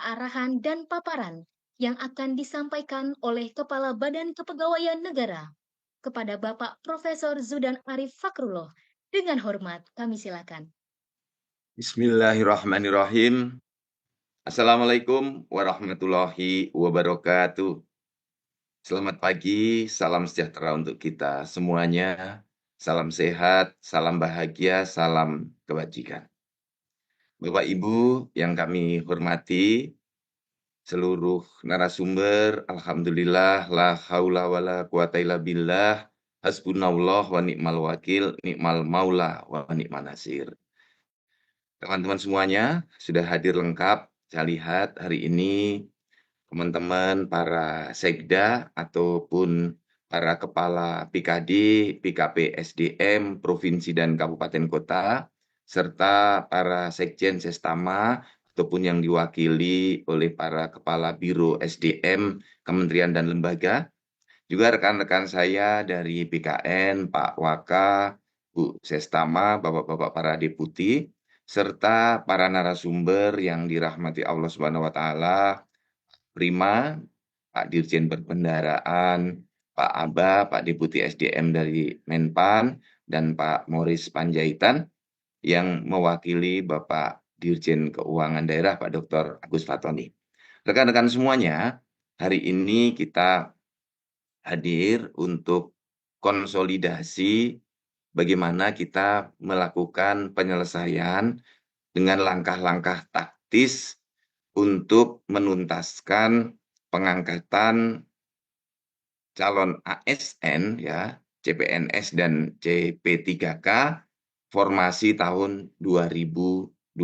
arahan dan paparan yang akan disampaikan oleh Kepala Badan Kepegawaian Negara kepada Bapak Profesor Zudan Arif Fakrullah. Dengan hormat, kami silakan. Bismillahirrahmanirrahim. Assalamualaikum warahmatullahi wabarakatuh. Selamat pagi, salam sejahtera untuk kita semuanya. Salam sehat, salam bahagia, salam kebajikan. Bapak Ibu yang kami hormati, seluruh narasumber, alhamdulillah, la haula wa la quwata illa billah, hasbunallah wa ni'mal wakil, ni'mal maula wa ni'man nasir. Teman-teman semuanya sudah hadir lengkap. Saya lihat hari ini teman-teman para sekda ataupun para kepala PKD, PKP SDM, provinsi dan kabupaten kota, serta para sekjen sestama ataupun yang diwakili oleh para kepala biro SDM, kementerian dan lembaga, juga rekan-rekan saya dari BKN, Pak Waka, Bu Sestama, Bapak-bapak para deputi, serta para narasumber yang dirahmati Allah Subhanahu wa taala, Prima, Pak Dirjen Perbendaharaan, Pak Aba, Pak Deputi SDM dari Menpan, dan Pak Morris Panjaitan yang mewakili Bapak Dirjen Keuangan Daerah, Pak Dr. Agus Fatoni. Rekan-rekan semuanya, hari ini kita hadir untuk konsolidasi bagaimana kita melakukan penyelesaian dengan langkah-langkah taktis untuk menuntaskan pengangkatan calon ASN ya, CPNS dan CP3K formasi tahun 2024.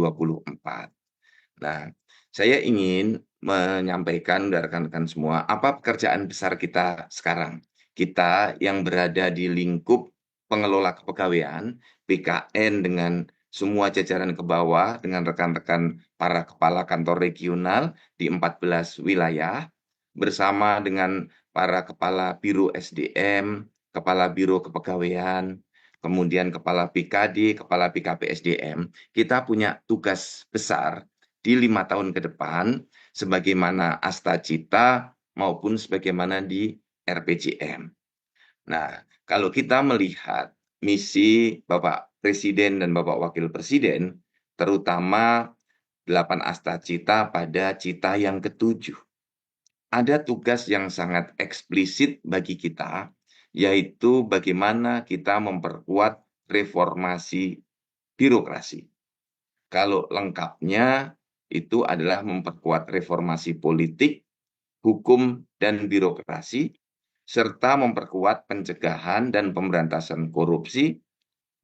Nah, saya ingin menyampaikan dari rekan-rekan semua, apa pekerjaan besar kita sekarang? Kita yang berada di lingkup pengelola kepegawaian, BKN dengan semua jajaran ke bawah, dengan rekan-rekan para kepala kantor regional di 14 wilayah, bersama dengan para kepala biro SDM, kepala biro kepegawaian, kemudian kepala PKD, kepala PKP SDM, kita punya tugas besar di 5 tahun ke depan, sebagaimana Astacita maupun sebagaimana di RPJM. Nah, kalau kita melihat misi Bapak Presiden dan Bapak Wakil Presiden, terutama 8 Astacita pada cita yang ketujuh, ada tugas yang sangat eksplisit bagi kita, yaitu bagaimana kita memperkuat reformasi birokrasi. Kalau lengkapnya itu adalah memperkuat reformasi politik, hukum, dan birokrasi, serta memperkuat pencegahan dan pemberantasan korupsi,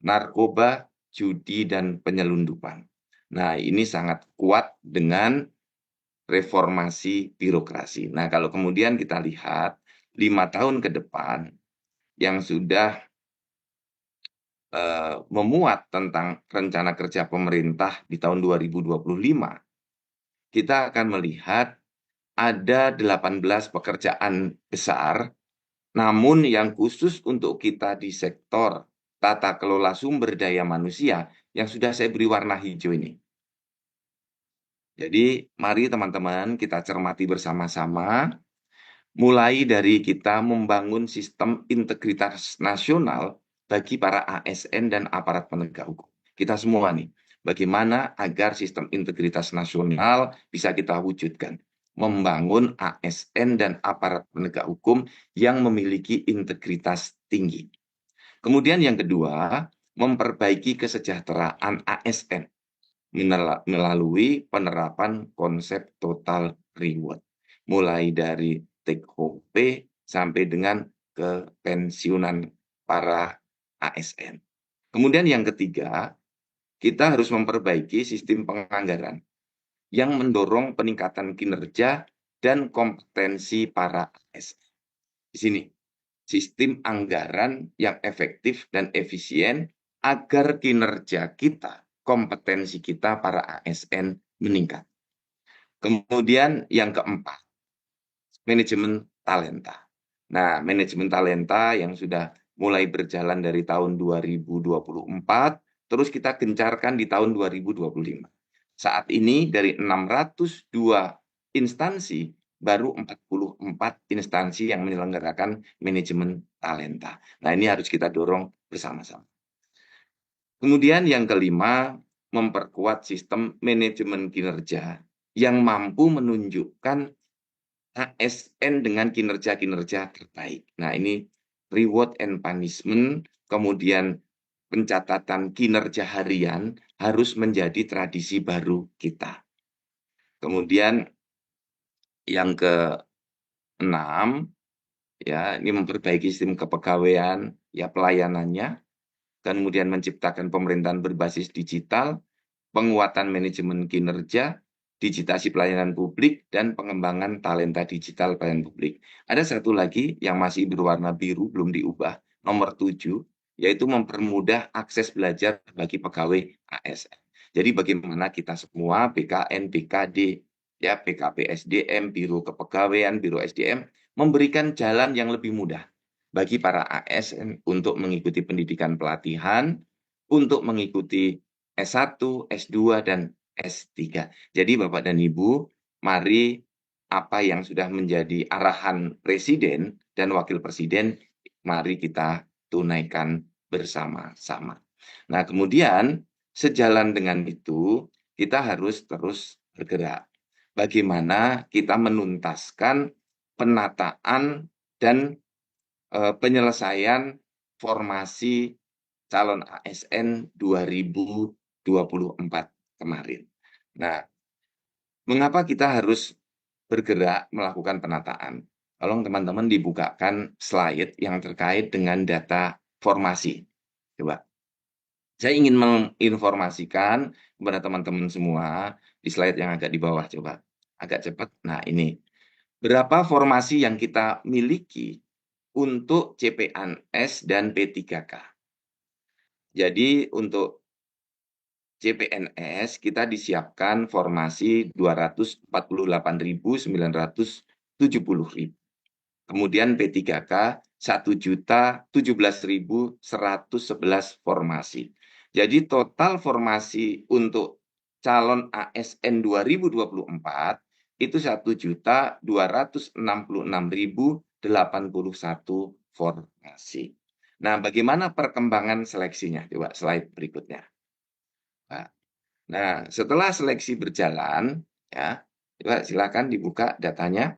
narkoba, judi, dan penyelundupan. Nah, ini sangat kuat dengan reformasi birokrasi. Nah, kalau kemudian kita lihat 5 tahun ke depan yang sudah memuat tentang rencana kerja pemerintah di tahun 2025, kita akan melihat ada 18 pekerjaan besar, namun yang khusus untuk kita di sektor tata kelola sumber daya manusia yang sudah saya beri warna hijau ini. Jadi mari teman-teman kita cermati bersama-sama, mulai dari kita membangun sistem integritas nasional bagi para ASN dan aparat penegak hukum. Kita semua nih, bagaimana agar sistem integritas nasional bisa kita wujudkan. Membangun ASN dan aparat penegak hukum yang memiliki integritas tinggi. Kemudian yang kedua, memperbaiki kesejahteraan ASN melalui penerapan konsep total reward. Mulai dari take home pay sampai dengan kepensiunan para ASN. Kemudian yang ketiga, kita harus memperbaiki sistem penganggaran yang mendorong peningkatan kinerja dan kompetensi para ASN. Di sini, sistem anggaran yang efektif dan efisien agar kinerja kita, kompetensi kita para ASN meningkat. Kemudian yang keempat, manajemen talenta. Nah, manajemen talenta yang sudah mulai berjalan dari tahun 2024, terus kita gencarkan di tahun 2025. Saat ini dari 602 instansi, baru 44 instansi yang menyelenggarakan manajemen talenta. Nah, ini harus kita dorong bersama-sama. Kemudian yang kelima, memperkuat sistem manajemen kinerja yang mampu menunjukkan ASN dengan kinerja-kinerja terbaik. Nah, ini reward and punishment, kemudian pencatatan kinerja harian harus menjadi tradisi baru kita. Kemudian yang keenam, ya, ini memperbaiki sistem kepegawaian, ya pelayanannya, kemudian menciptakan pemerintahan berbasis digital, penguatan manajemen kinerja, digitasi pelayanan publik, dan pengembangan talenta digital pelayanan publik. Ada satu lagi yang masih berwarna biru, belum diubah, nomor 7, yaitu mempermudah akses belajar bagi pegawai ASN. Jadi bagaimana kita semua, BKN, BKD, ya, PKP SDM, Biro Kepegawaian, Biro SDM, memberikan jalan yang lebih mudah bagi para ASN untuk mengikuti pendidikan pelatihan, untuk mengikuti S1, S2, dan S3. Jadi Bapak dan Ibu, mari apa yang sudah menjadi arahan Presiden dan Wakil Presiden, mari kita tunaikan bersama-sama. Nah, kemudian sejalan dengan itu, kita harus terus bergerak. Bagaimana kita menuntaskan penataan dan penyelesaian formasi calon ASN 2024 kemarin. Nah, mengapa kita harus bergerak melakukan penataan? Tolong teman-teman dibukakan slide yang terkait dengan data formasi. Coba. Saya ingin menginformasikan kepada teman-teman semua di slide yang agak di bawah, coba. Agak cepat. Nah, ini. Berapa formasi yang kita miliki untuk CPNS dan P3K. Jadi untuk CPNS kita disiapkan formasi 248.970. Kemudian P3K 1.017.111 formasi. Jadi total formasi untuk calon ASN 2024 itu 1.266.081 formasi. Nah, bagaimana perkembangan seleksinya? Coba slide berikutnya. Nah, setelah seleksi berjalan, ya, coba silakan dibuka datanya.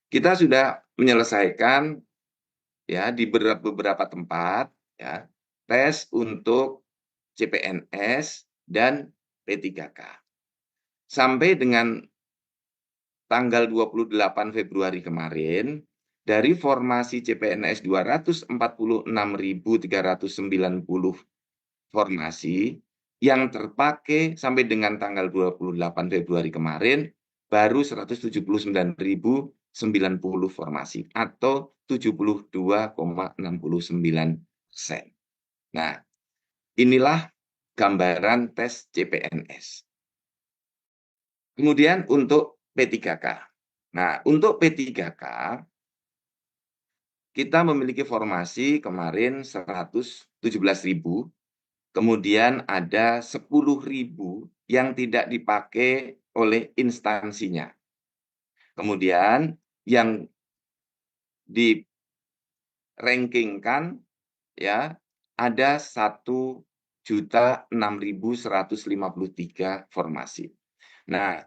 Kita sudah menyelesaikan, ya, di beberapa tempat, ya, tes untuk CPNS dan P3K. Sampai dengan tanggal 28 Februari kemarin, dari formasi CPNS 246.390 formasi yang terpakai sampai dengan tanggal 28 Februari kemarin baru 179.090 formasi atau 72,69%. Nah, inilah gambaran tes CPNS. Kemudian untuk P3K. Nah, untuk P3K kita memiliki formasi kemarin 117.000. Kemudian ada 10.000 yang tidak dipakai oleh instansinya. Kemudian yang di-rankingkan, ya, ada 1.006.153 formasi. Nah,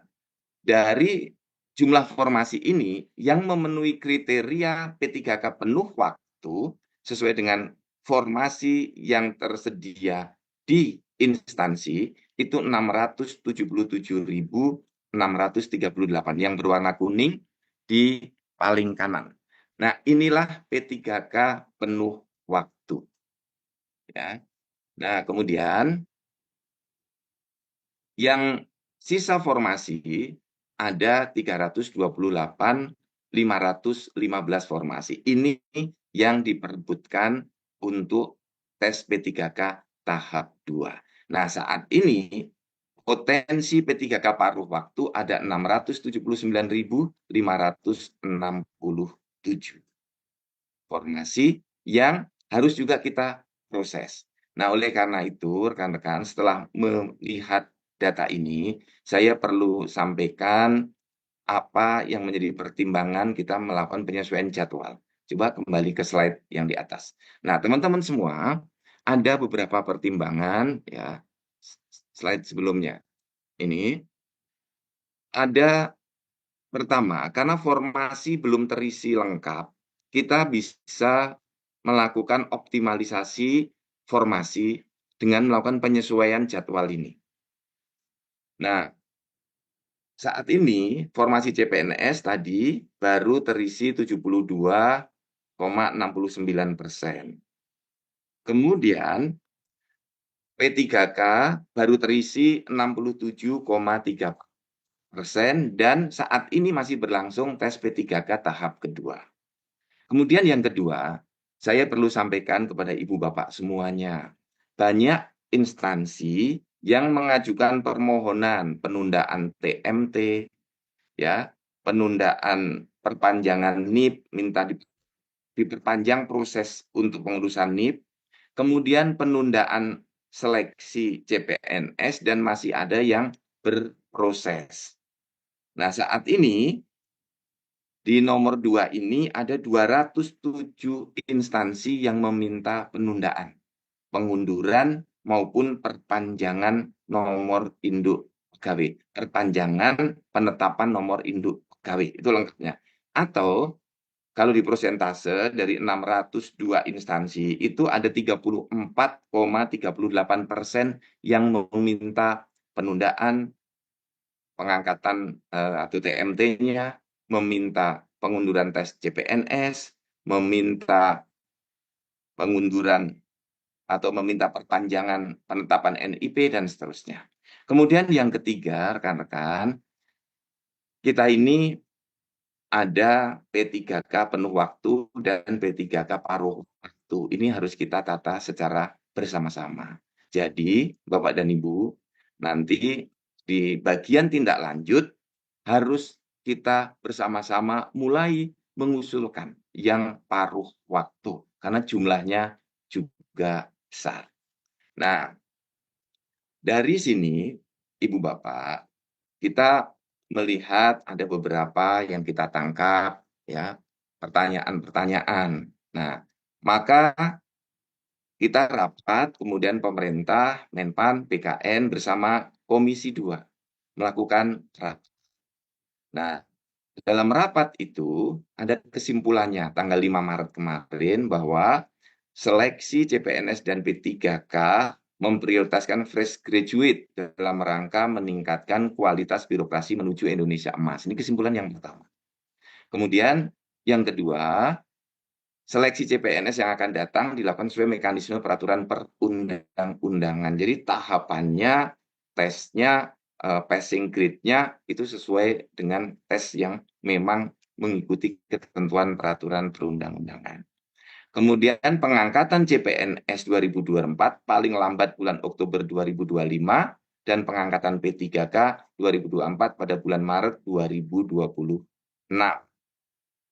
dari jumlah formasi ini yang memenuhi kriteria P3K penuh waktu sesuai dengan formasi yang tersedia di instansi itu 677.638 yang berwarna kuning di paling kanan. Nah, inilah P3K penuh waktu. Ya. Nah, kemudian yang sisa formasi ada 328.515 formasi. Ini yang diperebutkan untuk tes P3K tahap 2. Nah, saat ini potensi P3K paruh waktu ada 679.567 formasi yang harus juga kita proses. Nah, oleh karena itu, rekan-rekan, setelah melihat data ini, saya perlu sampaikan apa yang menjadi pertimbangan kita melakukan penyesuaian jadwal. Coba kembali ke slide yang di atas. Nah, teman-teman semua, ada beberapa pertimbangan ya. Slide sebelumnya. Ini ada pertama, karena formasi belum terisi lengkap, kita bisa melakukan optimalisasi formasi dengan melakukan penyesuaian jadwal ini. Nah, saat ini formasi CPNS tadi baru terisi 72,69%. Kemudian P3K baru terisi 67,3%, dan saat ini masih berlangsung tes P3K tahap kedua. Kemudian yang kedua, saya perlu sampaikan kepada ibu bapak semuanya, banyak instansi yang mengajukan permohonan penundaan TMT, ya, penundaan perpanjangan NIP, minta diperpanjang proses untuk pengurusan NIP, kemudian penundaan seleksi CPNS, dan masih ada yang berproses. Nah, saat ini di nomor 2 ini ada 207 instansi yang meminta penundaan, pengunduran maupun perpanjangan nomor induk pegawai, perpanjangan penetapan nomor induk pegawai, itu lengkapnya. Atau kalau di persentase dari 602 instansi itu ada 34,38% yang meminta penundaan pengangkatan atau TMT-nya, meminta pengunduran tes CPNS, meminta pengunduran atau meminta perpanjangan penetapan NIP, dan seterusnya. Kemudian yang ketiga, rekan-rekan, kita ini ada P3K penuh waktu dan P3K paruh waktu. Ini harus kita tata secara bersama-sama. Jadi, Bapak dan Ibu, nanti di bagian tindak lanjut harus kita bersama-sama mulai mengusulkan yang paruh waktu, karena jumlahnya juga besar. Nah, dari sini, Ibu Bapak, kita melihat ada beberapa yang kita tangkap, ya, pertanyaan-pertanyaan. Nah, maka kita rapat, kemudian pemerintah, Menpan, BKN bersama Komisi 2 melakukan rapat. Nah, dalam rapat itu ada kesimpulannya tanggal 5 Maret kemarin bahwa seleksi CPNS dan P3K memprioritaskan fresh graduate dalam rangka meningkatkan kualitas birokrasi menuju Indonesia Emas. Ini kesimpulan yang pertama. Kemudian yang kedua, seleksi CPNS yang akan datang dilakukan sesuai mekanisme peraturan perundang-undangan. Jadi tahapannya, tesnya, passing grade-nya itu sesuai dengan tes yang memang mengikuti ketentuan peraturan perundang-undangan. Kemudian pengangkatan CPNS 2024 paling lambat bulan Oktober 2025, dan pengangkatan P3K 2024 pada bulan Maret 2026.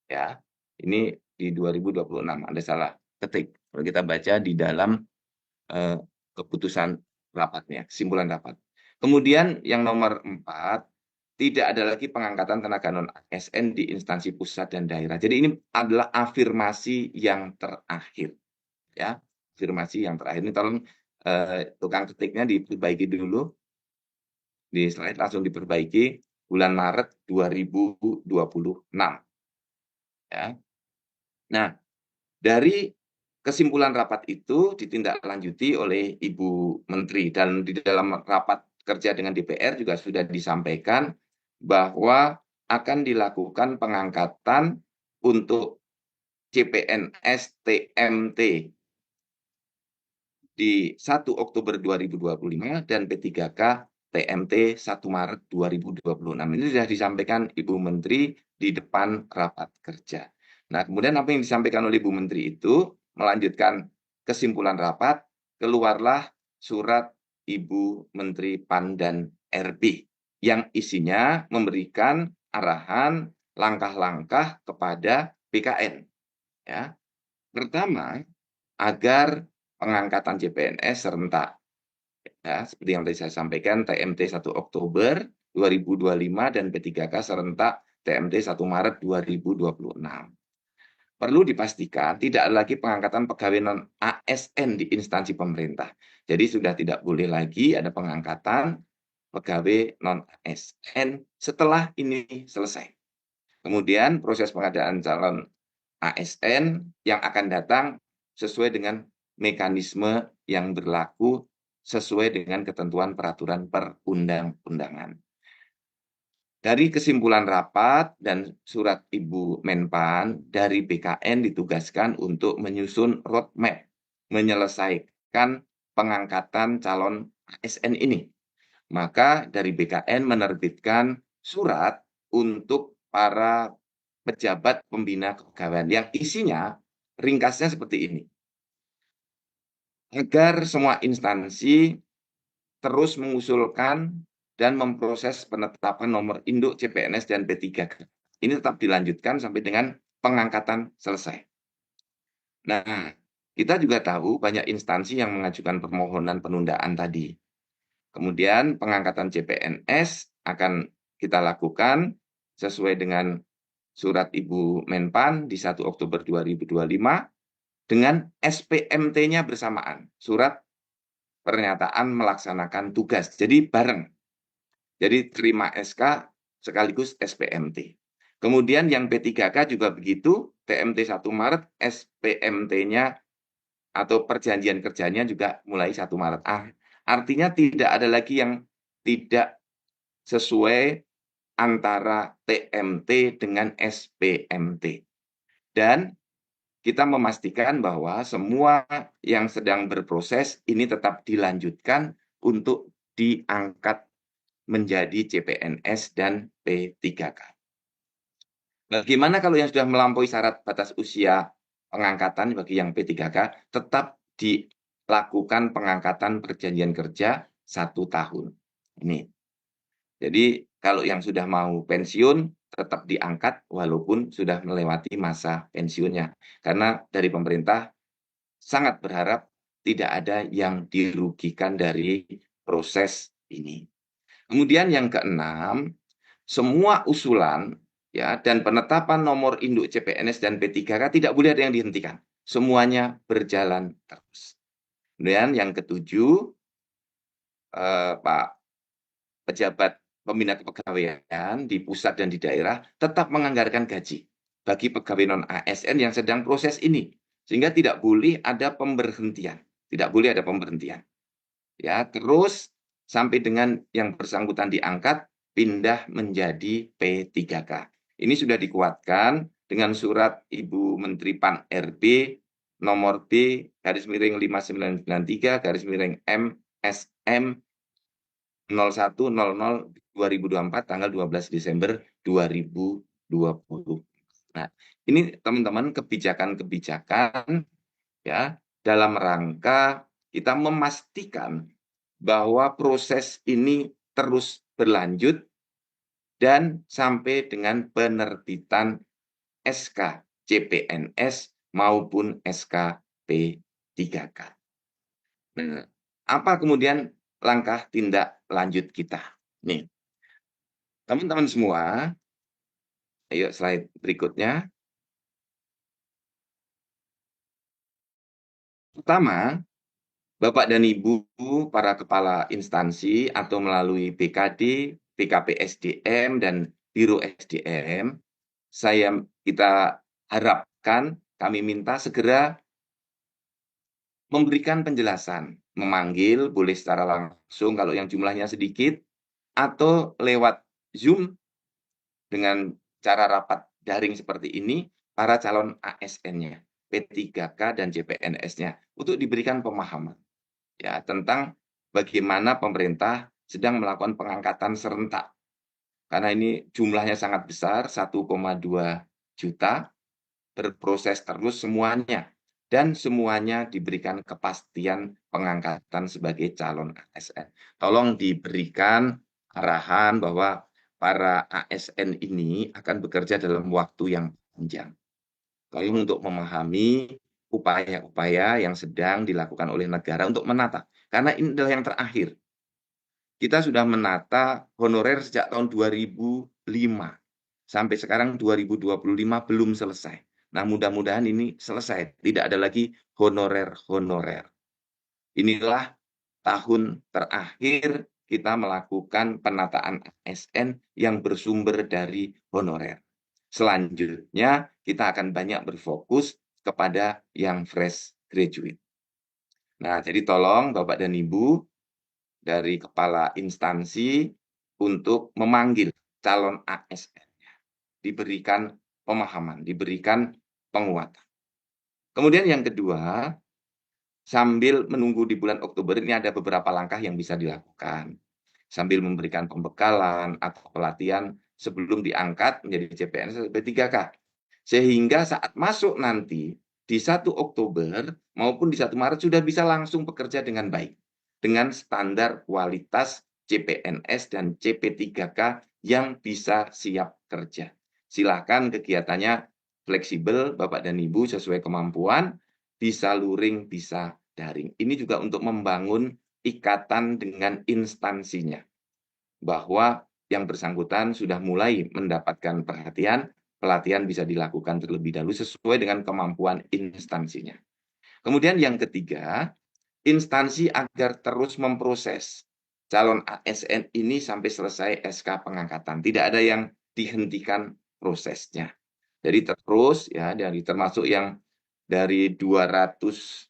Ya, ini di 2026, ada salah ketik. Kalau kita baca di dalam keputusan rapatnya, kesimpulan rapat. Kemudian yang nomor 4, tidak ada lagi pengangkatan tenaga non-ASN di instansi pusat dan daerah. Jadi ini adalah afirmasi yang terakhir, ya, afirmasi yang terakhir. Ini tolong tukang ketiknya diperbaiki dulu, di slide langsung diperbaiki, bulan Maret 2026. Ya. Nah, dari kesimpulan rapat itu ditindaklanjuti oleh Ibu Menteri, dan di dalam rapat kerja dengan DPR juga sudah disampaikan bahwa akan dilakukan pengangkatan untuk CPNS TMT di 1 Oktober 2025 dan P3K TMT 1 Maret 2026. Ini sudah disampaikan Ibu Menteri di depan rapat kerja. Nah, kemudian apa yang disampaikan oleh Ibu Menteri itu melanjutkan kesimpulan rapat, keluarlah surat Ibu Menteri PAN dan RB yang isinya memberikan arahan langkah-langkah kepada BKN. Ya. Pertama, agar pengangkatan CPNS serentak. Ya, seperti yang tadi saya sampaikan, TMT 1 Oktober 2025 dan P3K serentak TMT 1 Maret 2026. Perlu dipastikan tidak ada lagi pengangkatan pegawai non-ASN di instansi pemerintah. Jadi sudah tidak boleh lagi ada pengangkatan pegawai non-ASN setelah ini selesai. Kemudian proses pengadaan calon ASN yang akan datang sesuai dengan mekanisme yang berlaku sesuai dengan ketentuan peraturan perundang-undangan. Dari kesimpulan rapat dan surat Ibu Menpan, dari BKN ditugaskan untuk menyusun roadmap menyelesaikan pengangkatan calon ASN ini. Maka dari BKN menerbitkan surat untuk para pejabat pembina kepegawaian yang isinya ringkasnya seperti ini. Agar semua instansi terus mengusulkan dan memproses penetapan nomor induk CPNS dan P3K. Ini tetap dilanjutkan sampai dengan pengangkatan selesai. Nah, kita juga tahu banyak instansi yang mengajukan permohonan penundaan tadi. Kemudian pengangkatan CPNS akan kita lakukan sesuai dengan surat Ibu Menpan di 1 Oktober 2025 dengan SPMT-nya bersamaan, surat pernyataan melaksanakan tugas. Jadi bareng. Jadi terima SK sekaligus SPMT. Kemudian yang P3K juga begitu, TMT 1 Maret, SPMT-nya atau perjanjian kerjanya juga mulai 1 Maret. Artinya tidak ada lagi yang tidak sesuai antara TMT dengan SPMT. Dan kita memastikan bahwa semua yang sedang berproses ini tetap dilanjutkan untuk diangkat menjadi CPNS dan P3K. Bagaimana kalau yang sudah melampaui syarat batas usia pengangkatan bagi yang P3K, tetap dilakukan pengangkatan perjanjian kerja 1 tahun. Ini. Jadi kalau yang sudah mau pensiun tetap diangkat walaupun sudah melewati masa pensiunnya. Karena dari pemerintah sangat berharap tidak ada yang dirugikan dari proses ini. Kemudian yang keenam, semua usulan ya dan penetapan nomor induk CPNS dan P3K tidak boleh ada yang dihentikan. Semuanya berjalan terus. Kemudian yang ketujuh, Pak pejabat pembina kepegawaian di pusat dan di daerah tetap menganggarkan gaji bagi pegawai non-ASN yang sedang proses ini. Sehingga tidak boleh ada pemberhentian. Tidak boleh ada pemberhentian. Ya, terus sampai dengan yang bersangkutan diangkat, pindah menjadi P3K. Ini sudah dikuatkan dengan surat Ibu Menteri Pan RB nomor B/5993 MSM 0100/2024 tanggal 12 Desember 2020. Nah, ini teman-teman kebijakan-kebijakan ya dalam rangka kita memastikan bahwa proses ini terus berlanjut dan sampai dengan penerbitan SK CPNS maupun SK P3K. Nah, apa kemudian langkah tindak lanjut kita? Nih, teman-teman semua, ayo slide berikutnya. Pertama, Bapak dan Ibu, para kepala instansi atau melalui BKD, BKP SDM, dan Biro SDM, kita harapkan, kami minta segera memberikan penjelasan, memanggil, boleh secara langsung kalau yang jumlahnya sedikit, atau lewat Zoom dengan cara rapat daring seperti ini, para calon ASN-nya, P3K dan CPNS-nya, untuk diberikan pemahaman ya tentang bagaimana pemerintah sedang melakukan pengangkatan serentak. Karena ini jumlahnya sangat besar, 1,2 juta, berproses terus semuanya. Dan semuanya diberikan kepastian pengangkatan sebagai calon ASN. Tolong diberikan arahan bahwa para ASN ini akan bekerja dalam waktu yang panjang. Tolong untuk memahami upaya-upaya yang sedang dilakukan oleh negara untuk menata. Karena ini adalah yang terakhir. Kita sudah menata honorer sejak tahun 2005. sampai sekarang 2025 belum selesai. Nah, mudah-mudahan ini selesai, tidak ada lagi honorer-honorer. Inilah tahun terakhir kita melakukan penataan ASN yang bersumber dari honorer. Selanjutnya, kita akan banyak berfokus kepada yang fresh graduate. Nah, jadi tolong Bapak dan Ibu dari kepala instansi untuk memanggil calon ASN, diberikan pemahaman, diberikan penguatan. Kemudian yang kedua, sambil menunggu di bulan Oktober ini ada beberapa langkah yang bisa dilakukan. Sambil memberikan pembekalan atau pelatihan sebelum diangkat menjadi CPNS P3K. Sehingga saat masuk nanti di 1 Oktober maupun di 1 Maret sudah bisa langsung bekerja dengan baik. Dengan standar kualitas CPNS dan CP3K yang bisa siap kerja. Silakan kegiatannya fleksibel Bapak dan Ibu sesuai kemampuan, bisa luring, bisa daring. Ini juga untuk membangun ikatan dengan instansinya. Bahwa yang bersangkutan sudah mulai mendapatkan perhatian, pelatihan bisa dilakukan terlebih dahulu sesuai dengan kemampuan instansinya. Kemudian yang ketiga, instansi agar terus memproses calon ASN ini sampai selesai SK pengangkatan. Tidak ada yang dihentikan prosesnya. Jadi terus ya, dari termasuk yang dari 207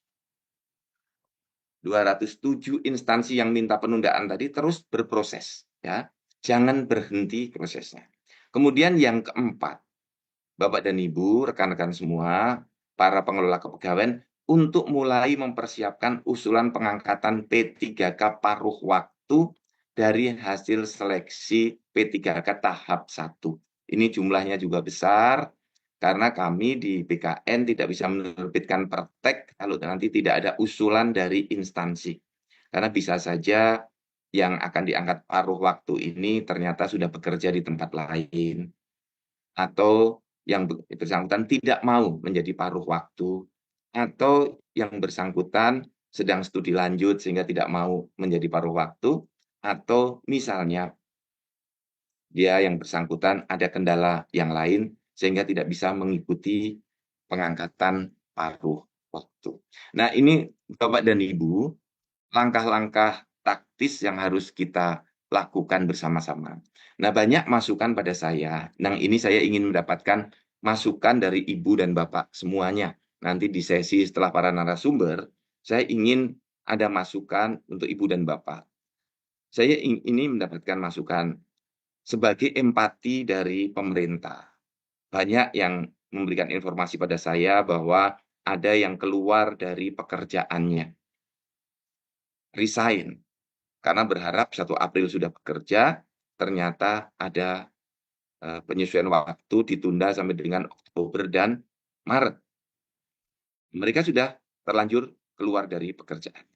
instansi yang minta penundaan tadi terus berproses ya. Jangan berhenti prosesnya. Kemudian yang keempat, Bapak dan Ibu, rekan-rekan semua, para pengelola kepegawaian untuk mulai mempersiapkan usulan pengangkatan P3K paruh waktu dari hasil seleksi P3K tahap 1. Ini jumlahnya juga besar, karena kami di BKN tidak bisa menerbitkan pertek kalau nanti tidak ada usulan dari instansi. Karena bisa saja yang akan diangkat paruh waktu ini ternyata sudah bekerja di tempat lain. Atau yang bersangkutan tidak mau menjadi paruh waktu. Atau yang bersangkutan sedang studi lanjut sehingga tidak mau menjadi paruh waktu. Atau misalnya dia yang bersangkutan ada kendala yang lain sehingga tidak bisa mengikuti pengangkatan paruh waktu. Nah, ini Bapak dan Ibu, langkah-langkah taktis yang harus kita lakukan bersama-sama. Nah, banyak masukan pada saya. Nah, ini saya ingin mendapatkan masukan dari Ibu dan Bapak semuanya. Nanti di sesi setelah para narasumber, saya ingin ada masukan untuk Ibu dan Bapak. Saya ini mendapatkan masukan sebagai empati dari pemerintah. Banyak yang memberikan informasi pada saya bahwa ada yang keluar dari pekerjaannya, resign, karena berharap 1 April sudah bekerja, ternyata ada penyesuaian waktu ditunda sampai dengan Oktober dan Maret. Mereka sudah terlanjur keluar dari pekerjaan.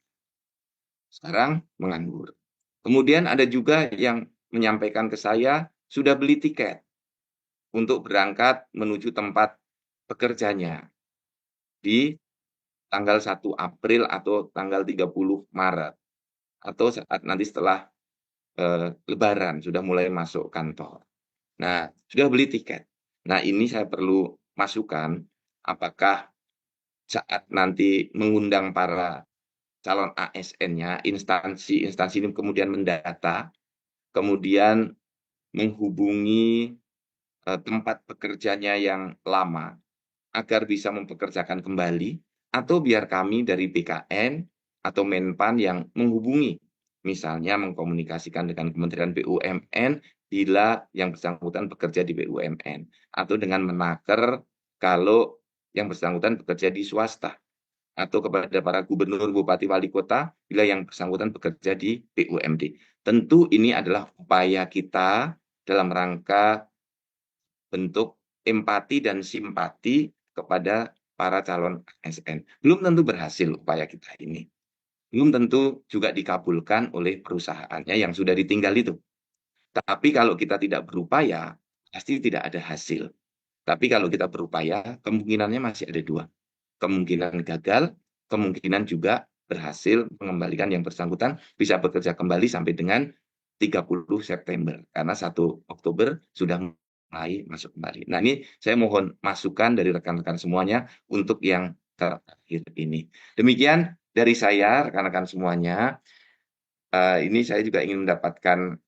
Sekarang menganggur. Kemudian ada juga yang menyampaikan ke saya sudah beli tiket untuk berangkat menuju tempat pekerjanya di tanggal 1 April atau tanggal 30 Maret. Atau saat nanti setelah Lebaran sudah mulai masuk kantor. Nah, sudah beli tiket. Nah, ini saya perlu masukan, apakah saat nanti mengundang para calon ASN-nya, instansi ini kemudian mendata, kemudian menghubungi tempat pekerjanya yang lama, agar bisa mempekerjakan kembali, atau biar kami dari BKN atau Menpan yang menghubungi, misalnya mengkomunikasikan dengan Kementerian BUMN bila yang bersangkutan bekerja di BUMN, atau dengan Menaker kalau yang bersangkutan bekerja di swasta, atau kepada para gubernur, bupati, wali kota bila yang bersangkutan bekerja di BUMD. Tentu ini adalah upaya kita dalam rangka bentuk empati dan simpati kepada para calon ASN. Belum tentu berhasil upaya kita ini. Belum tentu juga dikabulkan oleh perusahaannya yang sudah ditinggal itu. Tapi kalau kita tidak berupaya, pasti tidak ada hasil. Tapi kalau kita berupaya, kemungkinannya masih ada 2. Kemungkinan gagal, kemungkinan juga berhasil mengembalikan yang bersangkutan bisa bekerja kembali sampai dengan 30 September. Karena 1 Oktober sudah mulai masuk kembali. Nah, ini saya mohon masukan dari rekan-rekan semuanya untuk yang terakhir ini. Demikian dari saya, rekan-rekan semuanya. Ini saya juga ingin mendapatkan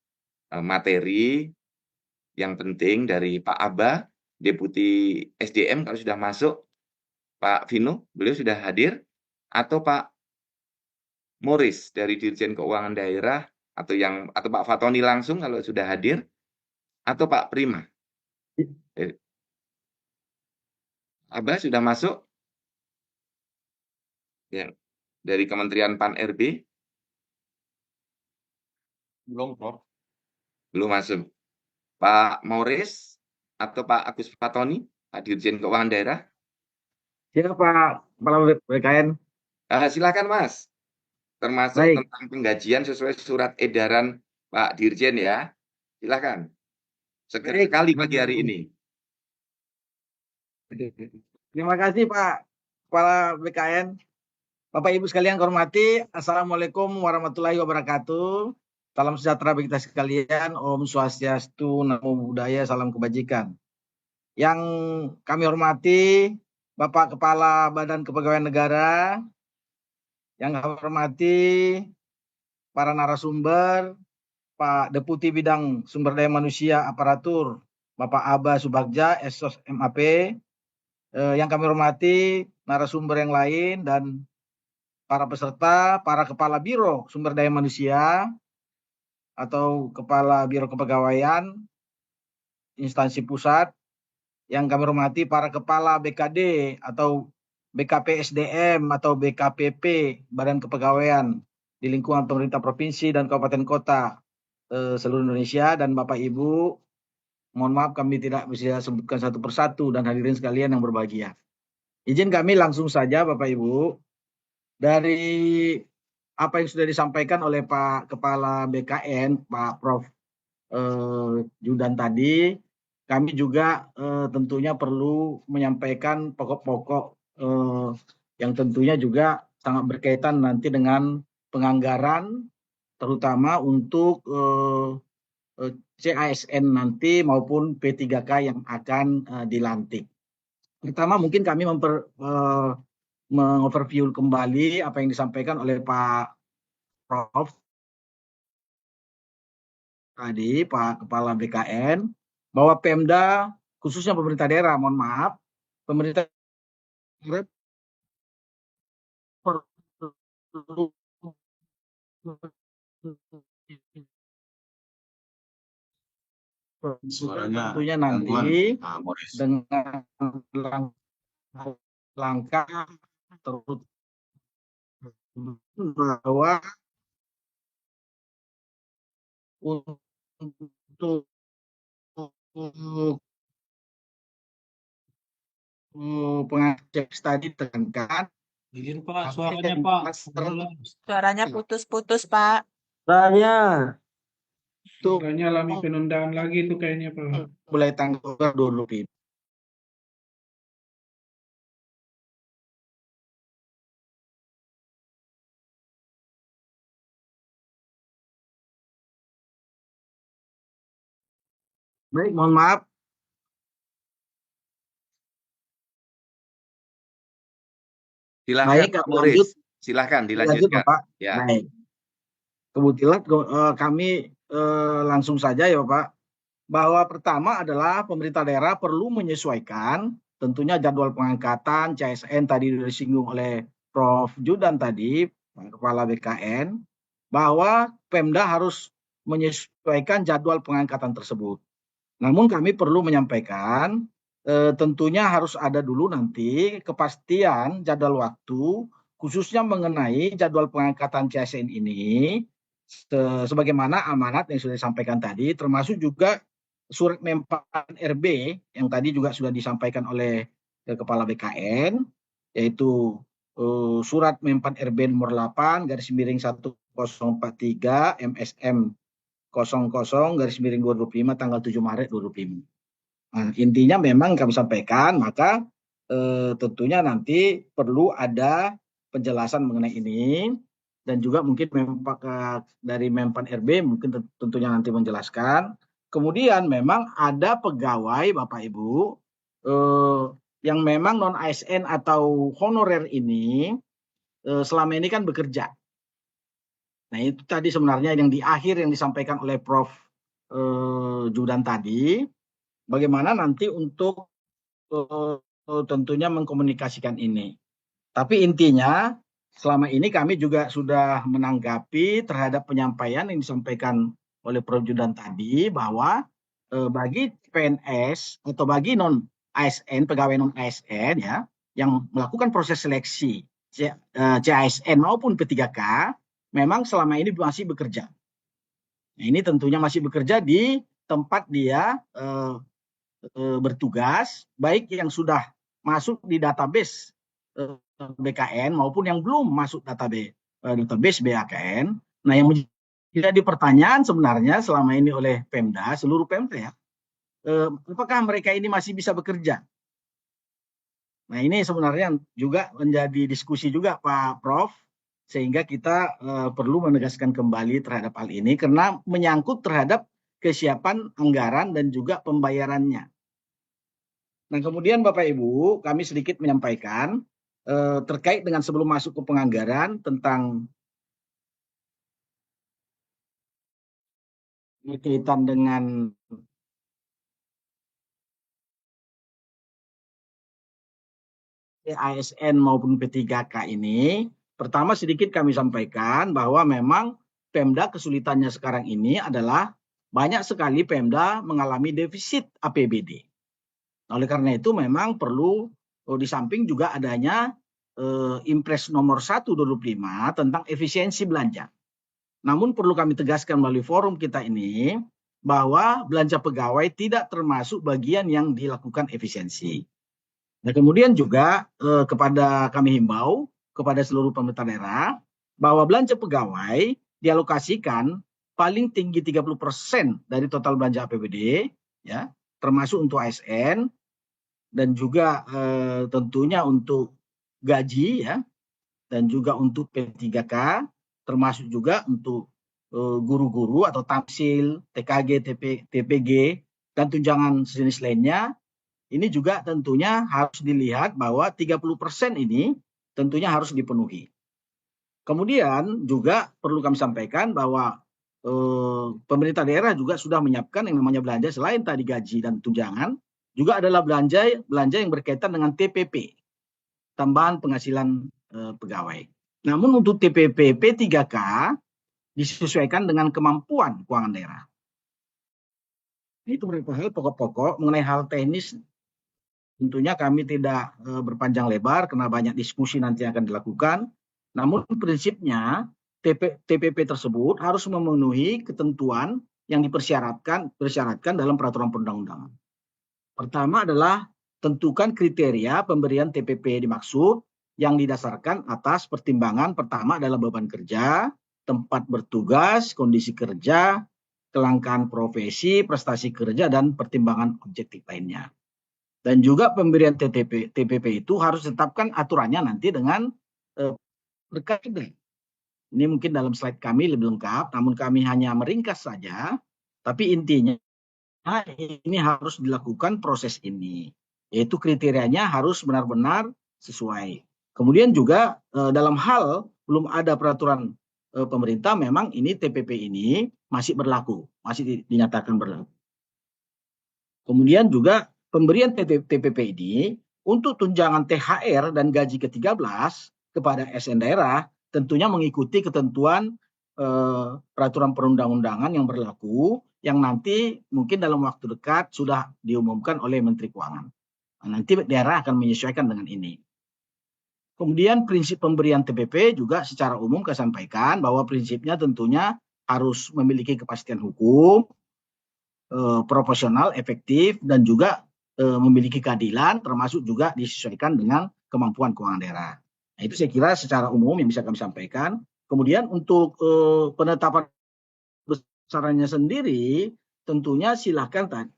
materi yang penting dari Pak Aba, Deputi SDM kalau sudah masuk, Pak Vino, beliau sudah hadir, atau Pak Morris dari Dirjen Keuangan Daerah, atau Pak Fatoni langsung kalau sudah hadir, atau Pak Prima. Aba sudah masuk? Ya, dari Kementerian Pan-RB? Belum, Prof. Belum masuk. Pak Morris atau Pak Agus Fatoni, Pak Dirjen Keuangan Daerah? Siapa Pak Kepala BKN? Silakan Mas. Termasuk Baik. tentang penggajian sesuai surat edaran Pak Dirjen ya. Silakan. Seger Baik. sekali pagi hari ini. Terima kasih Pak Kepala BKN. Bapak Ibu sekalian hormati, Assalamualaikum warahmatullahi wabarakatuh. Salam sejahtera bagi kita sekalian. Om Swastiastu, Namo Buddhaya, salam kebajikan. Yang kami hormati Bapak Kepala Badan Kepegawaian Negara, yang kami hormati para narasumber, Pak Deputi Bidang Sumber Daya Manusia Aparatur, Bapak Aba Subagja, Esos MAP, yang kami hormati narasumber yang lain dan para peserta, para kepala Biro Sumber Daya Manusia atau kepala Biro Kepegawaian instansi pusat, yang kami hormati para kepala BKD atau BKP SDM atau BKPP Badan Kepegawaian di lingkungan pemerintah provinsi dan kabupaten kota seluruh Indonesia, dan Bapak Ibu, mohon maaf kami tidak bisa sebutkan satu persatu, dan hadirin sekalian yang berbahagia. Izin kami langsung saja Bapak Ibu, dari apa yang sudah disampaikan oleh Pak Kepala BKN, Pak Prof. Judan tadi, kami juga tentunya perlu menyampaikan pokok-pokok yang tentunya juga sangat berkaitan nanti dengan penganggaran, terutama untuk CASN nanti maupun P3K yang akan dilantik. Pertama mungkin kami mengoverview kembali apa yang disampaikan oleh Pak Prof tadi, Pak Kepala BKN, bahwa Pemda, khususnya pemerintah daerah, mohon maaf, pemerintah daerah perlu tentunya nanti dengan langkah terus bahwa untuk pengacak tadi tekankan. Izin Pak, suaranya Pak. Suaranya putus-putus Pak. Suaranya alami penundaan lagi itu kayaknya Pak. Mulai tanggal 20. Baik, mohon maaf. Silahkan Baik, Pak Morris. Silahkan dilanjutkan. Pak. Ya. Baik. Kebetulan kami langsung saja ya Pak, bahwa pertama adalah pemerintah daerah perlu menyesuaikan tentunya jadwal pengangkatan CSN tadi disinggung oleh Prof. Judan tadi, Kepala BKN, bahwa Pemda harus menyesuaikan jadwal pengangkatan tersebut. Namun kami perlu menyampaikan tentunya harus ada dulu nanti kepastian jadwal waktu, khususnya mengenai jadwal pengangkatan CSN ini, sebagaimana amanat yang sudah disampaikan tadi, termasuk juga surat Mempan RB yang tadi juga sudah disampaikan oleh Kepala BKN, yaitu surat Mempan RB nomor 8/1043 MSM 00/2025 tanggal 7 Maret 2025. Nah, intinya memang kami sampaikan, maka tentunya nanti perlu ada penjelasan mengenai ini, dan juga mungkin dari Mempan RB mungkin tentunya nanti menjelaskan Kemudian memang ada pegawai Bapak Ibu yang memang non ASN atau honorer ini selama ini kan bekerja. Nah itu tadi sebenarnya yang di akhir yang disampaikan oleh Prof. Zudan tadi, bagaimana nanti untuk tentunya mengkomunikasikan ini. Tapi intinya selama ini kami juga sudah menanggapi terhadap penyampaian yang disampaikan oleh Prof. Zudan tadi bahwa bagi PNS atau bagi non ASN, pegawai non ASN ya, yang melakukan proses seleksi CASN maupun P3K, memang selama ini masih bekerja. Nah, ini tentunya masih bekerja di tempat dia bertugas, baik yang sudah masuk di database BKN maupun yang belum masuk database BKN. Nah, yang menjadi pertanyaan sebenarnya selama ini oleh Pemda, seluruh Pemda ya, apakah mereka ini masih bisa bekerja? Nah, ini sebenarnya juga menjadi diskusi juga Pak Prof, sehingga kita perlu menegaskan kembali terhadap hal ini karena menyangkut terhadap kesiapan anggaran dan juga pembayarannya. Nah, kemudian Bapak Ibu, kami sedikit menyampaikan terkait dengan sebelum masuk ke penganggaran tentang berkaitan dengan ASN maupun P3K ini. Pertama sedikit kami sampaikan bahwa memang Pemda kesulitannya sekarang ini adalah banyak sekali Pemda mengalami defisit APBD. Oleh karena itu memang perlu di samping juga adanya Impres nomor 1 2025 tentang efisiensi belanja. Namun perlu kami tegaskan melalui forum kita ini bahwa belanja pegawai tidak termasuk bagian yang dilakukan efisiensi. Nah, kemudian juga kepada kami himbau kepada seluruh pemerintah daerah bahwa belanja pegawai dialokasikan paling tinggi 30% dari total belanja APBD ya, termasuk untuk ASN dan juga tentunya untuk gaji ya, dan juga untuk P3K, termasuk juga untuk guru-guru atau tamsil, TKG, TPG dan tunjangan sejenis lainnya. Ini juga tentunya harus dilihat bahwa 30% ini tentunya harus dipenuhi. Kemudian juga perlu kami sampaikan bahwa pemerintah daerah juga sudah menyiapkan yang namanya belanja selain tadi gaji dan tunjangan, juga adalah belanja yang berkaitan dengan TPP, tambahan penghasilan pegawai. Namun untuk TPP P3K disesuaikan dengan kemampuan keuangan daerah. Itu beberapa hal pokok-pokok mengenai hal teknis. Tentunya kami tidak berpanjang lebar karena banyak diskusi nanti akan dilakukan. Namun prinsipnya TPP tersebut harus memenuhi ketentuan yang dipersyaratkan dalam peraturan perundang-undangan. Pertama adalah tentukan kriteria pemberian TPP dimaksud yang didasarkan atas pertimbangan pertama adalah beban kerja, tempat bertugas, kondisi kerja, kelangkaan profesi, prestasi kerja, dan pertimbangan objektif lainnya. Dan juga pemberian TPP itu harus ditetapkan aturannya nanti dengan berkaitan. Ini mungkin dalam slide kami lebih lengkap, namun kami hanya meringkas saja. Tapi intinya ini harus dilakukan proses ini, yaitu kriterianya harus benar-benar sesuai. Kemudian juga dalam hal belum ada peraturan pemerintah, memang ini TPP ini masih berlaku, masih dinyatakan berlaku. Kemudian juga pemberian TPP ini untuk tunjangan THR dan gaji ke-13 kepada ASN daerah tentunya mengikuti ketentuan peraturan perundang-undangan yang berlaku yang nanti mungkin dalam waktu dekat sudah diumumkan oleh Menteri Keuangan. Nah, nanti daerah akan menyesuaikan dengan ini. Kemudian prinsip pemberian TPP juga secara umum kami sampaikan bahwa prinsipnya tentunya harus memiliki kepastian hukum, proporsional, efektif, dan juga memiliki keadilan, termasuk juga disesuaikan dengan kemampuan keuangan daerah. Nah, itu saya kira secara umum yang bisa kami sampaikan. Kemudian untuk penetapan besarannya sendiri, tentunya silakan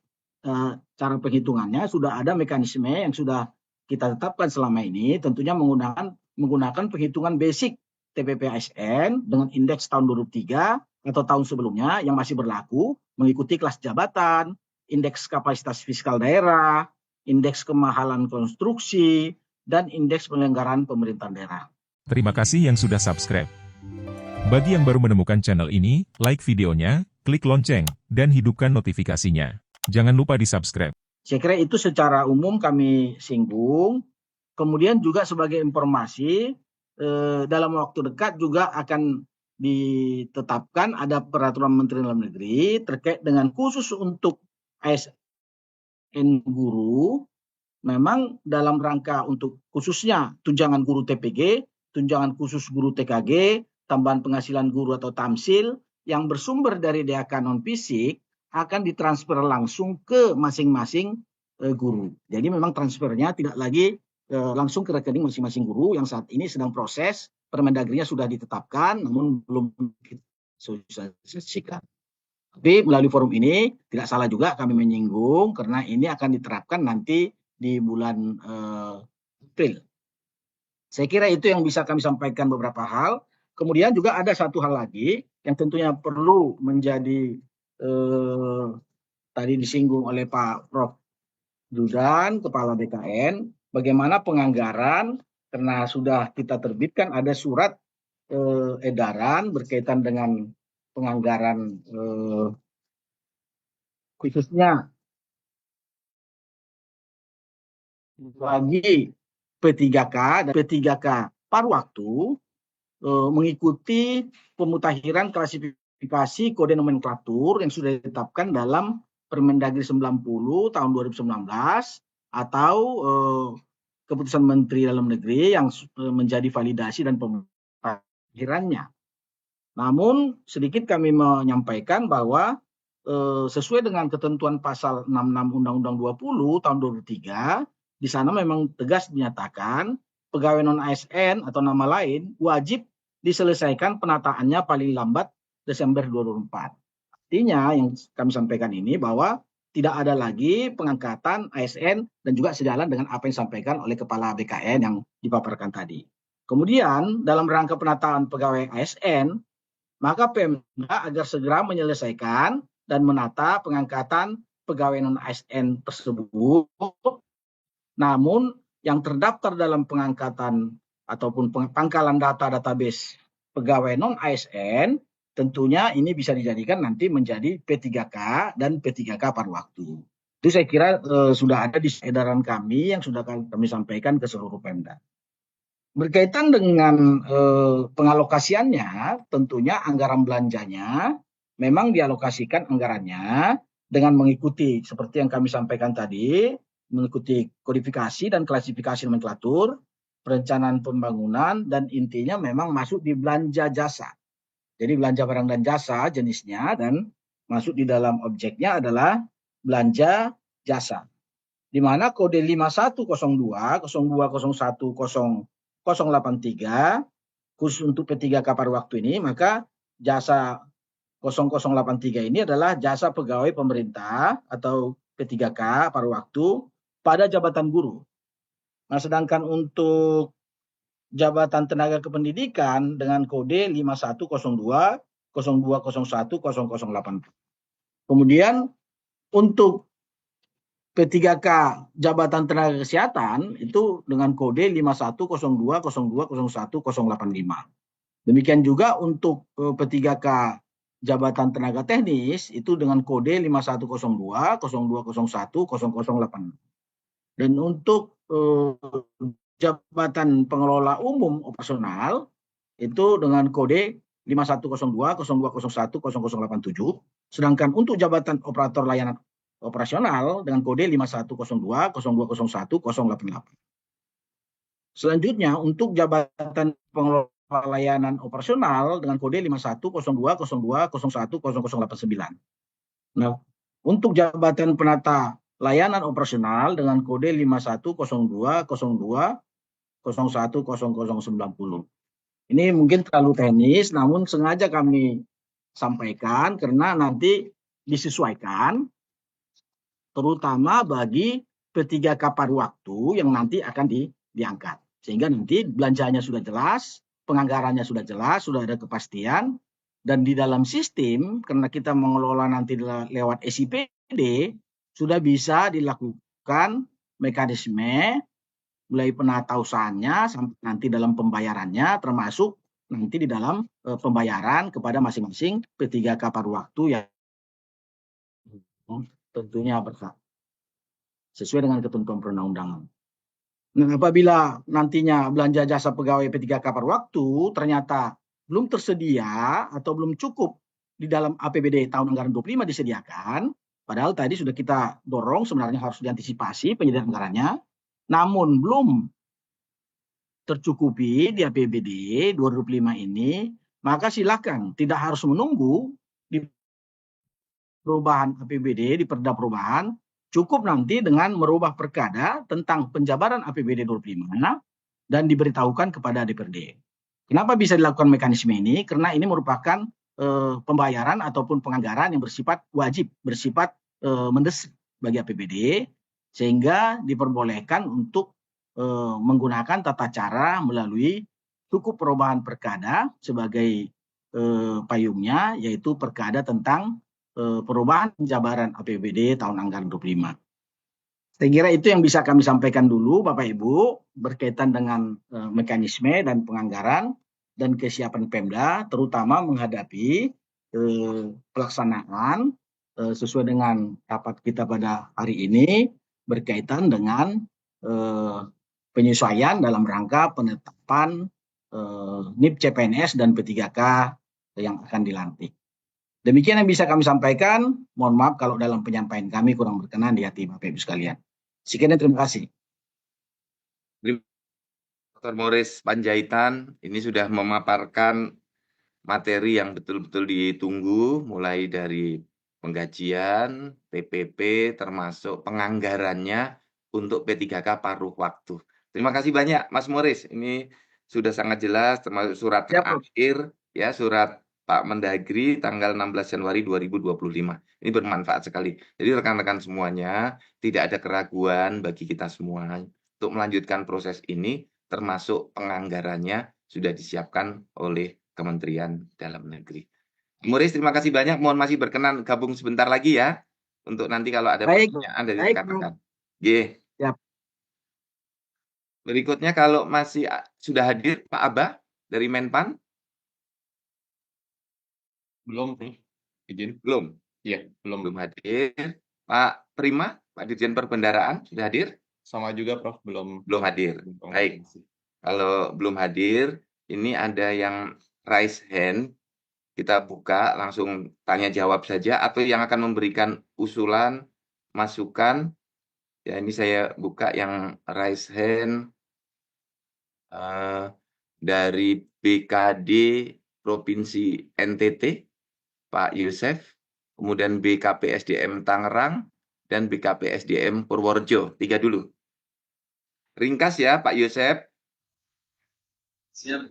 cara penghitungannya sudah ada mekanisme yang sudah kita tetapkan selama ini, tentunya menggunakan penghitungan basic TPP ASN dengan indeks tahun 2003 atau tahun sebelumnya yang masih berlaku mengikuti kelas jabatan, indeks kapasitas fiskal daerah, indeks kemahalan konstruksi, dan indeks penyelenggaraan pemerintahan daerah. Terima kasih yang sudah subscribe. Bagi yang baru menemukan channel ini, like videonya, klik lonceng, dan hidupkan notifikasinya. Jangan lupa di-subscribe. Saya kira itu secara umum kami singgung. Kemudian juga sebagai informasi, dalam waktu dekat juga akan ditetapkan ada peraturan Menteri Dalam Negeri terkait dengan khusus untuk ASN guru, memang dalam rangka untuk khususnya tunjangan guru TPG, tunjangan khusus guru TKG, tambahan penghasilan guru atau tamsil yang bersumber dari DAK non-fisik akan ditransfer langsung ke masing-masing guru. Jadi memang transfernya tidak lagi langsung ke rekening masing-masing guru yang saat ini sedang proses. Permendagrinya sudah ditetapkan, namun belum disosialisasikan. Tapi melalui forum ini tidak salah juga kami menyinggung karena ini akan diterapkan nanti di bulan April. Saya kira itu yang bisa kami sampaikan beberapa hal. Kemudian juga ada satu hal lagi yang tentunya perlu menjadi tadi disinggung oleh Pak Prof. Zudan, Kepala BKN, bagaimana penganggaran, karena sudah kita terbitkan ada surat edaran berkaitan dengan penganggaran khususnya bagi P3K dan P3K paruh waktu mengikuti pemutakhiran klasifikasi kode nomenklatur yang sudah ditetapkan dalam Permendagri 90 tahun 2019 atau keputusan Menteri Dalam Negeri yang menjadi validasi dan pemutakhirannya. Namun sedikit kami menyampaikan bahwa sesuai dengan ketentuan pasal 66 Undang-Undang 20 tahun 2003, di sana memang tegas dinyatakan pegawai non-ASN atau nama lain wajib diselesaikan penataannya paling lambat Desember 2024. Artinya yang kami sampaikan ini bahwa tidak ada lagi pengangkatan ASN dan juga sejalan dengan apa yang disampaikan oleh Kepala BKN yang dipaparkan tadi. Kemudian dalam rangka penataan pegawai ASN, maka Pemda agar segera menyelesaikan dan menata pengangkatan pegawai non-ASN tersebut. Namun yang terdaftar dalam pengangkatan ataupun pangkalan data database pegawai non-ASN, tentunya ini bisa dijadikan nanti menjadi P3K dan P3K paruh waktu. Itu saya kira sudah ada di edaran kami yang sudah kami sampaikan ke seluruh Pemda. Berkaitan dengan pengalokasiannya, tentunya anggaran belanjanya memang dialokasikan anggarannya dengan mengikuti seperti yang kami sampaikan tadi, mengikuti kodifikasi dan klasifikasi nomenklatur, perencanaan pembangunan, dan intinya memang masuk di belanja jasa. Jadi belanja barang dan jasa jenisnya dan masuk di dalam objeknya adalah belanja jasa. Di mana kode 5102, 0201, 0083 khusus untuk P3K paruh waktu ini, maka jasa 0083 ini adalah jasa pegawai pemerintah atau P3K paruh waktu pada jabatan guru. Nah, sedangkan untuk jabatan tenaga kependidikan dengan kode 5102, 0201, 0080. Kemudian untuk P3K jabatan tenaga kesehatan itu dengan kode 5102, 0201, 085. Demikian juga untuk P3K jabatan tenaga teknis itu dengan kode 5102, 0201, 0086. Dan untuk jabatan pengelola umum operasional itu dengan kode 5102, 0201, 0087. Sedangkan untuk jabatan operator layanan operasional dengan kode 5102, 0201, 088. Selanjutnya untuk jabatan pengelola layanan operasional dengan kode 5102, 02, 01, 0089. Nah, untuk jabatan penata layanan operasional dengan kode 5102, 02, 01, 0090. Ini mungkin terlalu teknis, namun sengaja kami sampaikan karena nanti disesuaikan terutama bagi P3K paruh waktu yang nanti akan diangkat. Sehingga nanti belanjanya sudah jelas, penganggarannya sudah jelas, sudah ada kepastian. Dan di dalam sistem, karena kita mengelola nanti lewat SIPD, sudah bisa dilakukan mekanisme mulai penata usahanya sampai nanti dalam pembayarannya, termasuk nanti di dalam pembayaran kepada masing-masing P3K paruh waktu yang tentunya berhak sesuai dengan ketentuan perundang-undangan. Nah, apabila nantinya belanja jasa pegawai P3K paruh waktu ternyata belum tersedia atau belum cukup di dalam APBD tahun anggaran 25 disediakan, padahal tadi sudah kita dorong sebenarnya harus diantisipasi penyediaan anggarannya, namun belum tercukupi di APBD 2025 ini, maka silakan tidak harus menunggu di perubahan APBD, di Perda Perubahan, cukup nanti dengan merubah perkada tentang penjabaran APBD 25 dan diberitahukan kepada DPRD. Kenapa bisa dilakukan mekanisme ini? Karena ini merupakan pembayaran ataupun penganggaran yang bersifat wajib, bersifat mendesak bagi APBD, sehingga diperbolehkan untuk menggunakan tata cara melalui cukup perubahan perkada sebagai payungnya, yaitu perkada tentang perubahan penjabaran APBD tahun anggaran 25. Saya kira itu yang bisa kami sampaikan dulu Bapak Ibu berkaitan dengan mekanisme dan penganggaran dan kesiapan Pemda, terutama menghadapi pelaksanaan sesuai dengan rapat kita pada hari ini berkaitan dengan penyesuaian dalam rangka penetapan NIP CPNS dan P3K yang akan dilantik. Demikian yang bisa kami sampaikan. Mohon maaf kalau dalam penyampaian kami kurang berkenan di hati Bapak Ibu sekalian. Sekian dan terima kasih. Dr. Morris Panjaitan ini sudah memaparkan materi yang betul-betul ditunggu, mulai dari penggajian, PPP, termasuk penganggarannya untuk P3K paruh waktu. Terima kasih banyak Mas Morris. Ini sudah sangat jelas, termasuk surat terakhir, ya, surat Pak Mendagri tanggal 16 Januari 2025. Ini bermanfaat sekali. Jadi rekan-rekan semuanya, tidak ada keraguan bagi kita semua untuk melanjutkan proses ini, termasuk penganggarannya sudah disiapkan oleh Kementerian Dalam Negeri. Morris, terima kasih banyak. Mohon masih berkenan gabung sebentar lagi ya, untuk nanti kalau ada pertanyaan dari rekan-rekan. Siap. Berikutnya kalau masih sudah hadir Pak Abah dari Menpan. Belum, izin. Belum? Iya, Belum hadir. Pak Prima, Pak Dirjen Perbendaraan, sudah hadir? Sama juga, Prof. Belum hadir. Baik. Kalau belum hadir, ini ada yang raise hand. Kita buka, langsung tanya jawab saja, atau yang akan memberikan usulan, masukan. Ya, ini saya buka yang raise hand dari BKD Provinsi NTT. Pak Yusef, kemudian BKPSDM Tangerang, dan BKPSDM Purworejo. 3 dulu. Ringkas ya Pak Yusef. Siap.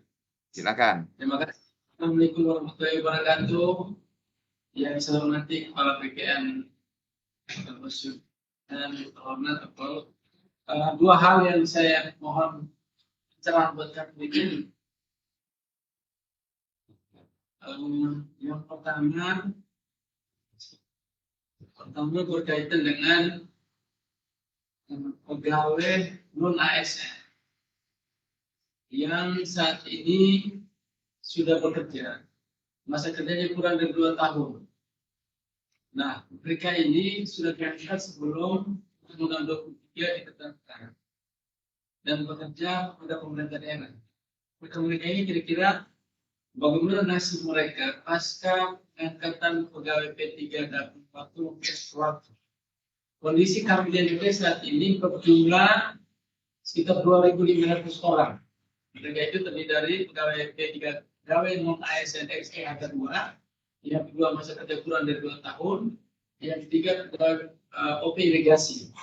Silakan. Terima kasih. Assalamualaikum warahmatullahi wabarakatuh. Yang saya hormati Kepala PKN dan hormat dua hal yang saya mohon pencerahan buat kami ini. Yang pertama berkaitan dengan pegawai non ASN yang saat ini sudah bekerja, masa kerjanya kurang dari 2 tahun. Nah, mereka ini sudah diangkat sebelum Undang-Undang 23 ditetapkan dan bekerja pada pemerintah daerah. Mereka ini kira-kira bagaimana nasib mereka pasca angkatan pegawai P3 dan waktu. Kondisi kami di Indonesia saat ini berjumlah sekitar 2.500 orang. Mereka itu terdiri dari pegawai P3, pegawai non ASN XE ada 2, yang kedua masa kerja kurang dari 2 tahun, yang ketiga pegawai OP irigasi.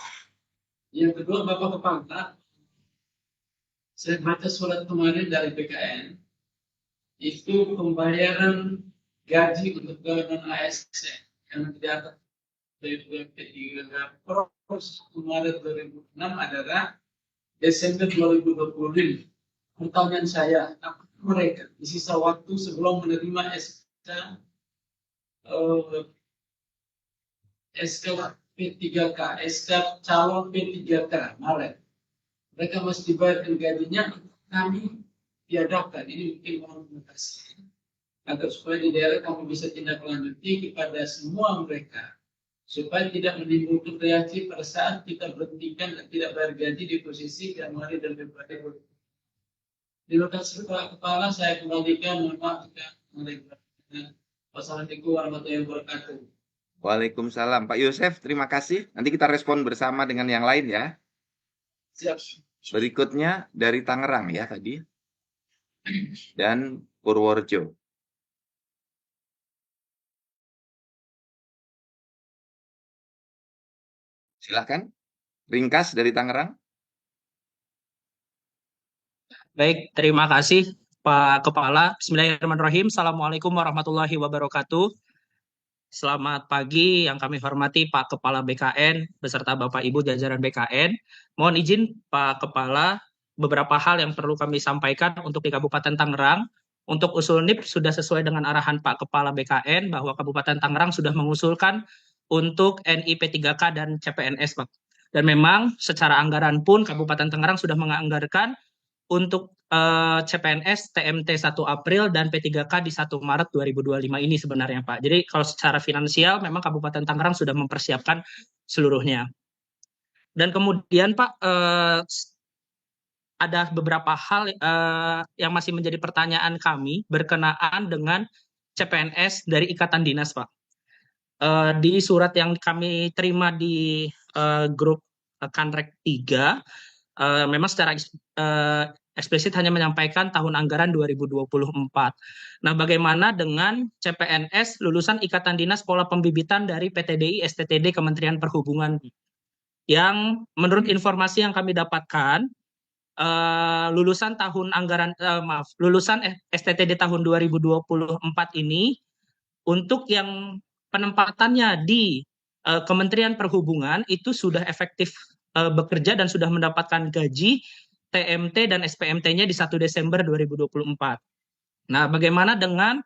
Yang kedua Bapak Kepala, saya baca surat kemarin dari BKN. Itu pembayaran gaji untuk pegawai non ASN yang tidak dari P3 proses Maret 2006 adalah Desember 2025. Pertanyaan saya, apakah mereka di sisa waktu sebelum menerima SK P3K, SK calon P3K Maret. Mereka mesti dibayarkan gajinya, kami tiadakan. Ini mungkin mohon terima kasih. Agar supaya di daerah kami bisa tindak lanjuti kepada semua mereka. Supaya tidak menimbulkan reaksi pada saat kita berhentikan dan tidak bayar gaji di posisi Januari dan Februari. Terima kasih Pak Kepala, saya kembalikan. Mohon maaf jika mereka. Wassalamualaikum warahmatullahi wabarakatuh. Waalaikumsalam. Pak Yosef, terima kasih. Nanti kita respon bersama dengan yang lain ya. Siap. Berikutnya dari Tangerang ya tadi. Dan Purworejo. Silakan. Ringkas dari Tangerang. Baik, terima kasih Pak Kepala. Bismillahirrahmanirrahim. Assalamualaikum warahmatullahi wabarakatuh. Selamat pagi yang kami hormati Pak Kepala BKN beserta Bapak Ibu jajaran BKN. Mohon izin Pak Kepala, beberapa hal yang perlu kami sampaikan untuk di Kabupaten Tangerang. Untuk usul NIP sudah sesuai dengan arahan Pak Kepala BKN bahwa Kabupaten Tangerang sudah mengusulkan untuk NIP3K dan CPNS, Pak. Dan memang secara anggaran pun Kabupaten Tangerang sudah menganggarkan untuk CPNS TMT 1 April dan P3K di 1 Maret 2025 ini sebenarnya Pak. Jadi kalau secara finansial memang Kabupaten Tangerang sudah mempersiapkan seluruhnya. Dan kemudian Pak, ada beberapa hal yang masih menjadi pertanyaan kami berkenaan dengan CPNS dari Ikatan Dinas Pak. Di surat yang kami terima di grup Kanrek 3, memang secara eksplisit hanya menyampaikan tahun anggaran 2024. Nah, bagaimana dengan CPNS lulusan Ikatan Dinas Pola Pembibitan dari PTDI STTD Kementerian Perhubungan? Yang menurut informasi yang kami dapatkan, lulusan STTD tahun 2024 ini untuk yang penempatannya di Kementerian Perhubungan itu sudah efektif bekerja dan sudah mendapatkan gaji TMT dan SPMT-nya di 1 Desember 2024. Nah, bagaimana dengan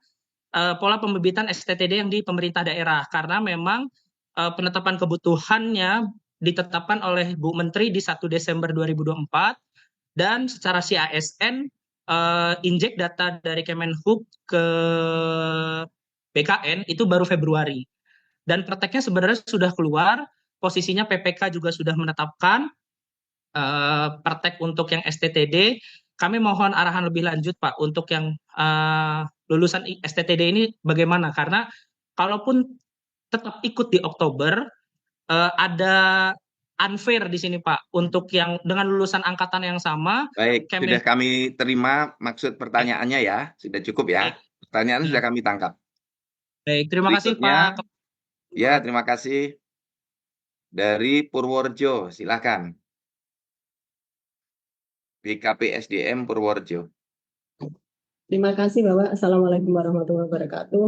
pola pembibitan STTD yang di pemerintah daerah? Karena memang penetapan kebutuhannya ditetapkan oleh Bu Menteri di 1 Desember 2024 dan secara CASN injek data dari Kemenhub ke BKN itu baru Februari. Dan prakteknya sebenarnya sudah keluar, posisinya PPK juga sudah menetapkan praktek untuk yang STTD. Kami mohon arahan lebih lanjut Pak untuk yang lulusan STTD ini bagaimana, karena kalaupun tetap ikut di Oktober ada unfair di sini Pak untuk yang dengan lulusan angkatan yang sama. Baik, sudah kami terima maksud pertanyaannya ya, sudah cukup ya. Pertanyaan sudah kami tangkap. Baik, terima kasih Pak. Ya, terima kasih. Dari Purworejo, silakan. BKPSDM Purworejo. Terima kasih Bapak. Assalamualaikum warahmatullahi wabarakatuh.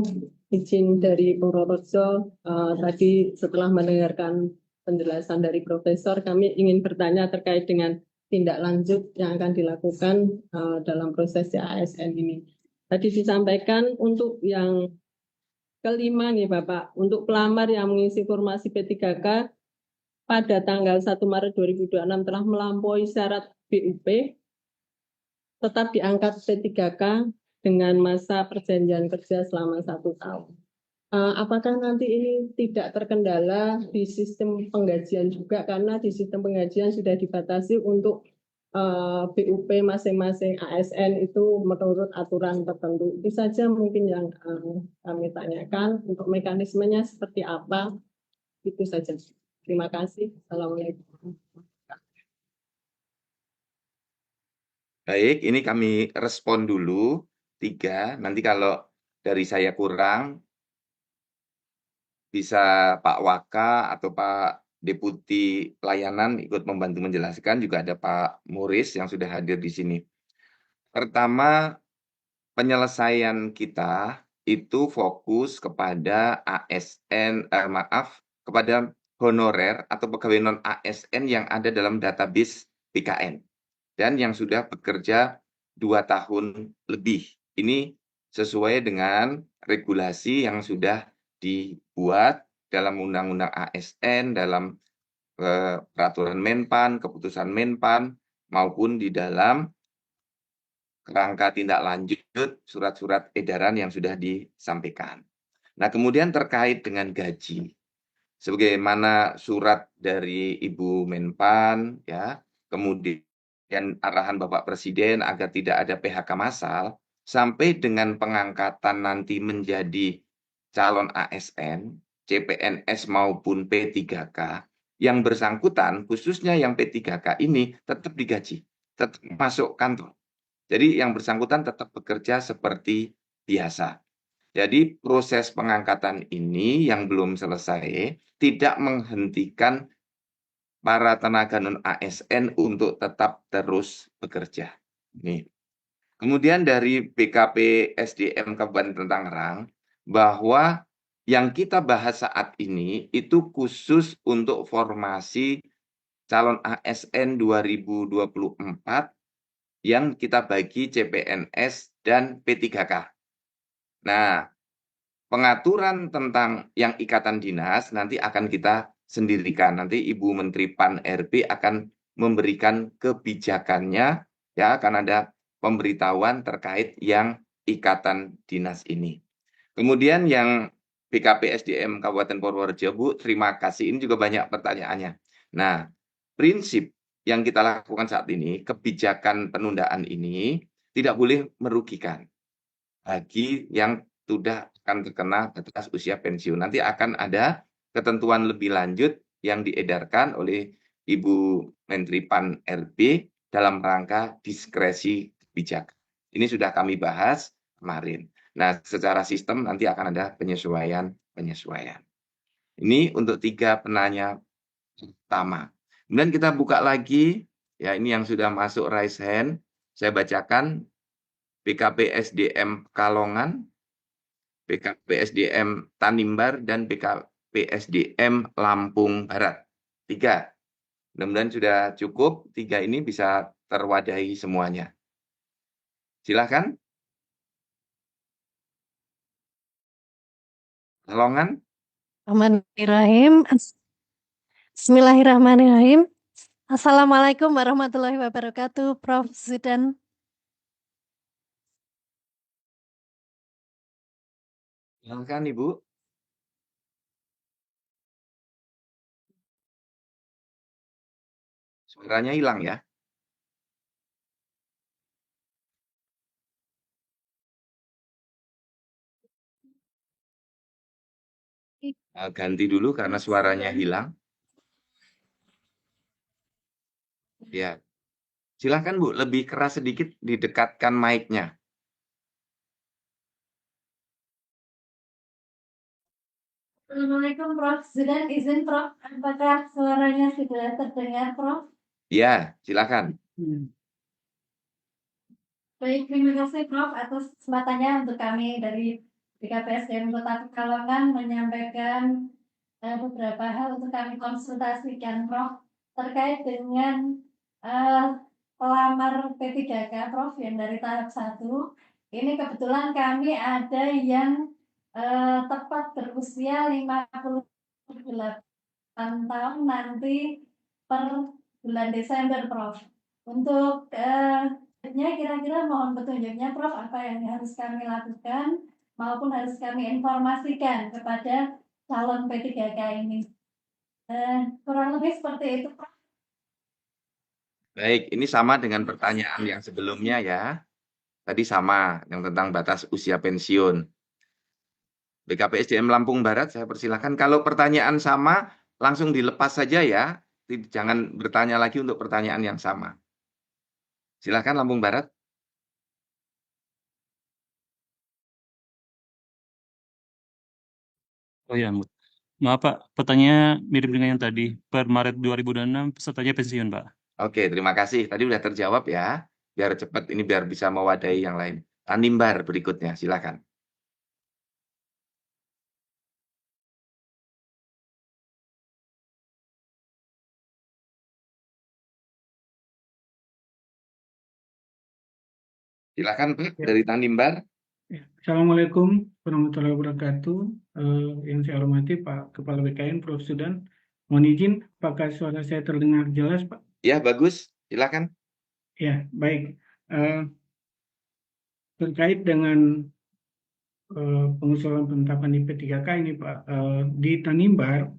Izin dari Purworejo, tadi setelah mendengarkan penjelasan dari Profesor, kami ingin bertanya terkait dengan tindak lanjut yang akan dilakukan dalam proses ASN ini. Tadi disampaikan untuk yang kelima nih Bapak, untuk pelamar yang mengisi formasi P3K pada tanggal 1 Maret 2026 telah melampaui syarat BUP, tetap diangkat P3K dengan masa perjanjian kerja selama 1 tahun. Apakah nanti ini tidak terkendala di sistem penggajian juga, karena di sistem penggajian sudah dibatasi untuk BUP masing-masing ASN itu menurut aturan tertentu. Itu saja mungkin yang kami tanyakan. Untuk mekanismenya seperti apa, itu saja. Terima kasih. Assalamualaikum. Baik, ini kami respon dulu 3. Nanti kalau dari saya kurang, bisa Pak Waka atau Pak Deputi Pelayanan ikut membantu menjelaskan. Juga ada Pak Muris yang sudah hadir di sini. Pertama, penyelesaian kita itu fokus kepada kepada honorer atau pegawai non-ASN yang ada dalam database BKN dan yang sudah bekerja 2 tahun lebih. Ini sesuai dengan regulasi yang sudah dibuat dalam Undang-Undang ASN, dalam peraturan Menpan, keputusan Menpan, maupun di dalam kerangka tindak lanjut surat-surat edaran yang sudah disampaikan. Nah, kemudian terkait dengan gaji, sebagaimana surat dari Ibu Menpan, ya, kemudian arahan Bapak Presiden agar tidak ada PHK massal, sampai dengan pengangkatan nanti menjadi calon ASN, CPNS maupun P3K, yang bersangkutan, khususnya yang P3K ini tetap digaji, tetap masuk kantor. Jadi yang bersangkutan tetap bekerja seperti biasa. Jadi proses pengangkatan ini yang belum selesai tidak menghentikan para tenaga non-ASN untuk tetap terus bekerja. Nih. Kemudian dari BKP SDM Kabupaten Tangerang, bahwa yang kita bahas saat ini itu khusus untuk formasi calon ASN 2024 yang kita bagi CPNS dan P3K. Nah, pengaturan tentang yang ikatan dinas nanti akan kita sendirikan. Nanti Ibu Menteri PAN-RB akan memberikan kebijakannya, ya, akan ada pemberitahuan terkait yang ikatan dinas ini. Kemudian yang BKP SDM Kabupaten Purworejo, Bu, terima kasih. Ini juga banyak pertanyaannya. Nah, prinsip yang kita lakukan saat ini, kebijakan penundaan ini tidak boleh merugikan bagi yang sudah akan terkena batas usia pensiun. Nanti akan ada ketentuan lebih lanjut yang diedarkan oleh Ibu Menteri PAN-RB dalam rangka diskresi kebijakan. Ini sudah kami bahas kemarin. Nah, secara sistem nanti akan ada penyesuaian. Ini untuk 3 penanya pertama. Kemudian kita buka lagi, ya, ini yang sudah masuk raise hand. Saya bacakan BKP SDM Kalongan, BKP SDM Tanimbar, dan BKP SDM Lampung Barat. 3. Mudah-mudahan sudah cukup, 3 ini bisa terwadahi semuanya. Silakan. Kalongan. Bismillahirrahmanirrahim. Bismillahirrahmanirrahim. Assalamualaikum warahmatullahi wabarakatuh, Prof. Zudan. Silakan, Ibu. Suaranya hilang ya. Ganti dulu karena suaranya hilang. Ya. Silakan, Bu, lebih keras sedikit, didekatkan mic-nya. Assalamualaikum, Prof. Zudan, izin Prof, apakah suaranya sudah terdengar, Prof? Ya, silakan. Baik, terima kasih Prof atas kesempatannya untuk kami dari BKPSDM Kota Pekalongan menyampaikan beberapa hal untuk kami konsultasikan Prof terkait dengan pelamar P3K Prof yang dari tahap 1. Ini kebetulan kami ada yang tepat berusia 58 tahun nanti per bulan Desember Prof. Untuk kira-kira mohon petunjuknya Prof apa yang harus kami lakukan maupun harus kami informasikan kepada calon P3K ini. Kurang lebih seperti itu Prof. Baik, ini sama dengan pertanyaan yang sebelumnya ya. Tadi sama, yang tentang batas usia pensiun. BKP SDM Lampung Barat, saya persilahkan. Kalau pertanyaan sama, langsung dilepas saja ya. Jangan bertanya lagi untuk pertanyaan yang sama. Silakan Lampung Barat. Oh ya, maaf Pak, pertanyaannya mirip dengan yang tadi. Per Maret 2026 pesertanya pensiun, Pak. Oke, terima kasih. Tadi sudah terjawab ya. Biar cepat, ini biar bisa mewadahi yang lain. Tanimbar berikutnya, silakan. Silakan Pak, dari Tanimbar. Ya, Assalamualaikum warahmatullahi wabarakatuh. Yang saya hormati Pak Kepala BKN, Prof. Sudan. Mohon izin, apakah suara saya terdengar jelas, Pak? Ya, bagus. Silakan. Ya, baik. Terkait dengan pengusulan penetapan IP3K ini, Pak, di Tanimbar,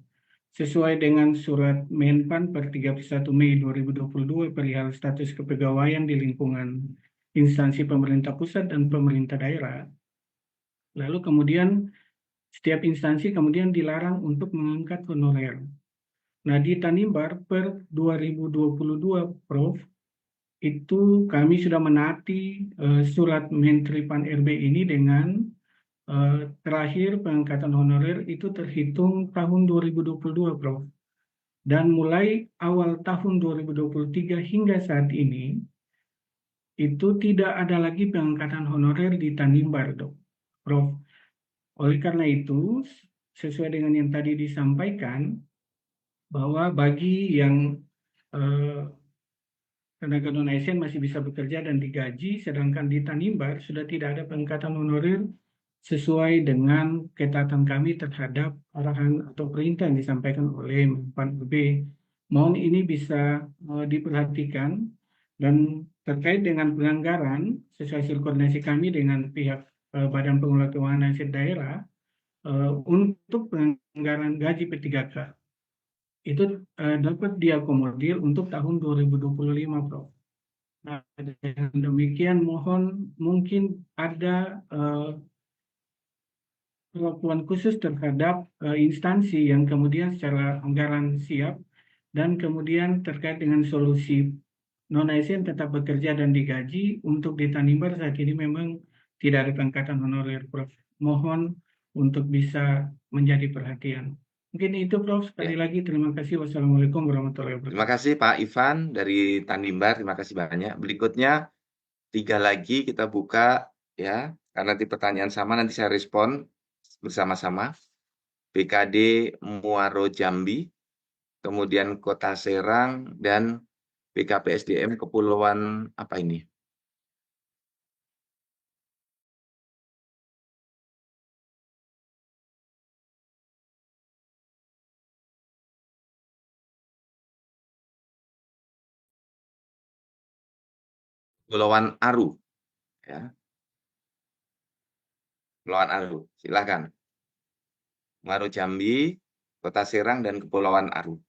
sesuai dengan surat Menpan per 31 Mei 2022 perihal status kepegawaian di lingkungan instansi pemerintah pusat dan pemerintah daerah. Lalu kemudian setiap instansi kemudian dilarang untuk mengangkat honorer. Nah, di Tanimbar per 2022, Prof, itu kami sudah menaati surat Menteri Pan-RB ini dengan terakhir pengangkatan honorer itu terhitung tahun 2022, Prof. Dan mulai awal tahun 2023 hingga saat ini, itu tidak ada lagi pengangkatan honorer di Tanimbar, Prof. Oleh karena itu, sesuai dengan yang tadi disampaikan, bahwa bagi yang tenaga non-ASN masih bisa bekerja dan digaji, sedangkan di Tanimbar sudah tidak ada pengangkatan honorer sesuai dengan ketatan kami terhadap arahan atau perintah yang disampaikan oleh Pan-RB. Mohon ini bisa diperhatikan, dan terkait dengan pelanggaran sesuai hasil koordinasi kami dengan pihak Badan Pengelola Keuangan Aset Daerah untuk pelanggaran gaji P3K itu dapat diakomodir untuk tahun 2025, Prof. Nah, dengan demikian mohon mungkin ada perlakuan khusus terhadap instansi yang kemudian secara anggaran siap, dan kemudian terkait dengan solusi non-ASN tetap bekerja dan digaji. Untuk di Tanimbar saat ini memang tidak ada pengangkatan honorer, Prof. Mohon untuk bisa menjadi perhatian. Mungkin itu, Prof. Sekali lagi terima kasih. Wassalamualaikum warahmatullahi wabarakatuh. Terima kasih Pak Ivan dari Tanimbar. Terima kasih banyak. Berikutnya 3 lagi kita buka ya. Karena nanti pertanyaan sama nanti saya respon bersama-sama. BKD Muaro Jambi, kemudian Kota Serang, dan BKPSDM Kepulauan apa ini? Kepulauan Aru, ya. Kepulauan Aru, silakan. Muaro Jambi, Kota Serang, dan Kepulauan Aru.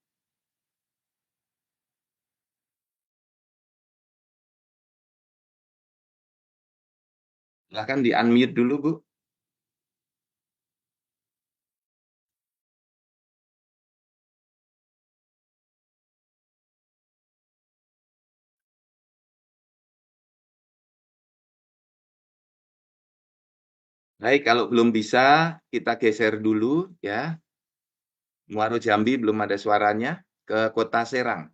Silakan di-unmute dulu, Bu. Baik, kalau belum bisa, kita geser dulu ya. Muaro Jambi belum ada suaranya, ke Kota Serang.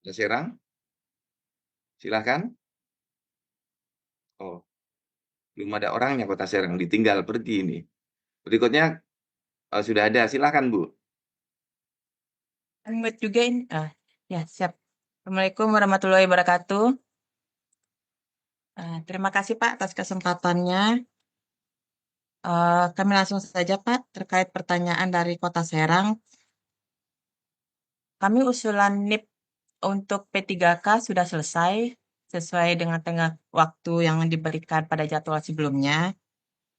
Kota Serang, silakan. Oh, belum ada orangnya Kota Serang, ditinggal pergi ini. Berikutnya sudah ada, silakan Bu. Unmute juga ini. Ya, siap. Assalamualaikum warahmatullahi wabarakatuh. Terima kasih Pak atas kesempatannya. Kami langsung saja Pak, terkait pertanyaan dari Kota Serang. Kami usulan NIP untuk P3K sudah selesai sesuai dengan tengah waktu yang diberikan pada jadwal sebelumnya.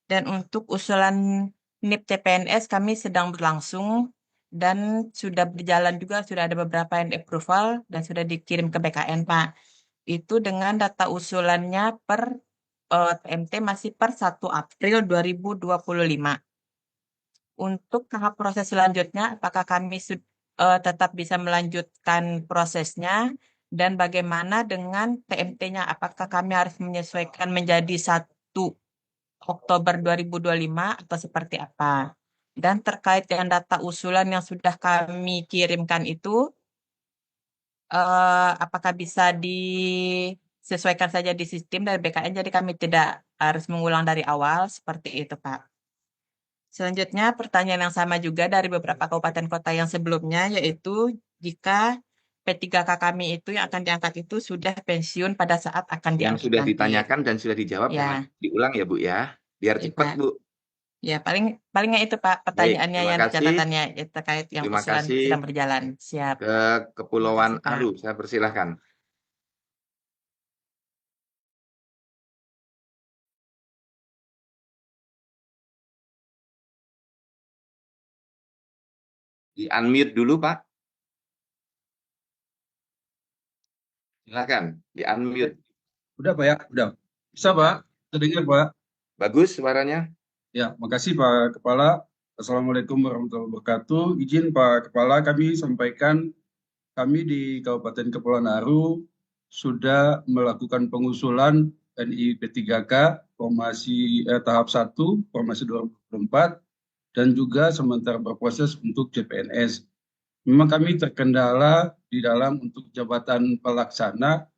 Dan untuk usulan NIP CPNS kami sedang berlangsung dan sudah berjalan juga, sudah ada beberapa yang approval dan sudah dikirim ke BKN, Pak. Itu dengan data usulannya per TMT masih per 1 April 2025. Untuk tahap proses selanjutnya, apakah kami tetap bisa melanjutkan prosesnya, dan bagaimana dengan TMT-nya? Apakah kami harus menyesuaikan menjadi 1 Oktober 2025 atau seperti apa? Dan terkait dengan data usulan yang sudah kami kirimkan itu, apakah bisa disesuaikan saja di sistem dari BKN, jadi kami tidak harus mengulang dari awal, seperti itu, Pak. Selanjutnya, pertanyaan yang sama juga dari beberapa kabupaten kota yang sebelumnya, yaitu jika P3K kami itu yang akan diangkat itu sudah pensiun pada saat akan Yang diangkat sudah nanti. ditanyakan dan sudah dijawab, Ya, mohon diulang ya Bu ya, biar ya cepat Pak. Bu. Ya, palingnya itu Pak Baik, pertanyaannya terima yang kasih. catatannya terkait yang Terima usulan kasih. sedang berjalan. Siap. Ke Terima Kepulauan kasih Pak. Aru, saya persilahkan. Di-unmute dulu Pak. Silakan, di-unmute. Udah Pak ya, udah. Bisa Pak, terdengar Pak. Bagus suaranya. Ya, makasih Pak Kepala. Assalamualaikum warahmatullahi wabarakatuh. Izin Pak Kepala, kami sampaikan kami di Kabupaten Kepulauan Aru sudah melakukan pengusulan NI P3K formasi tahap 1, formasi 2024, dan juga sementara berproses untuk CPNS. Memang kami terkendala di dalam untuk jabatan pelaksana,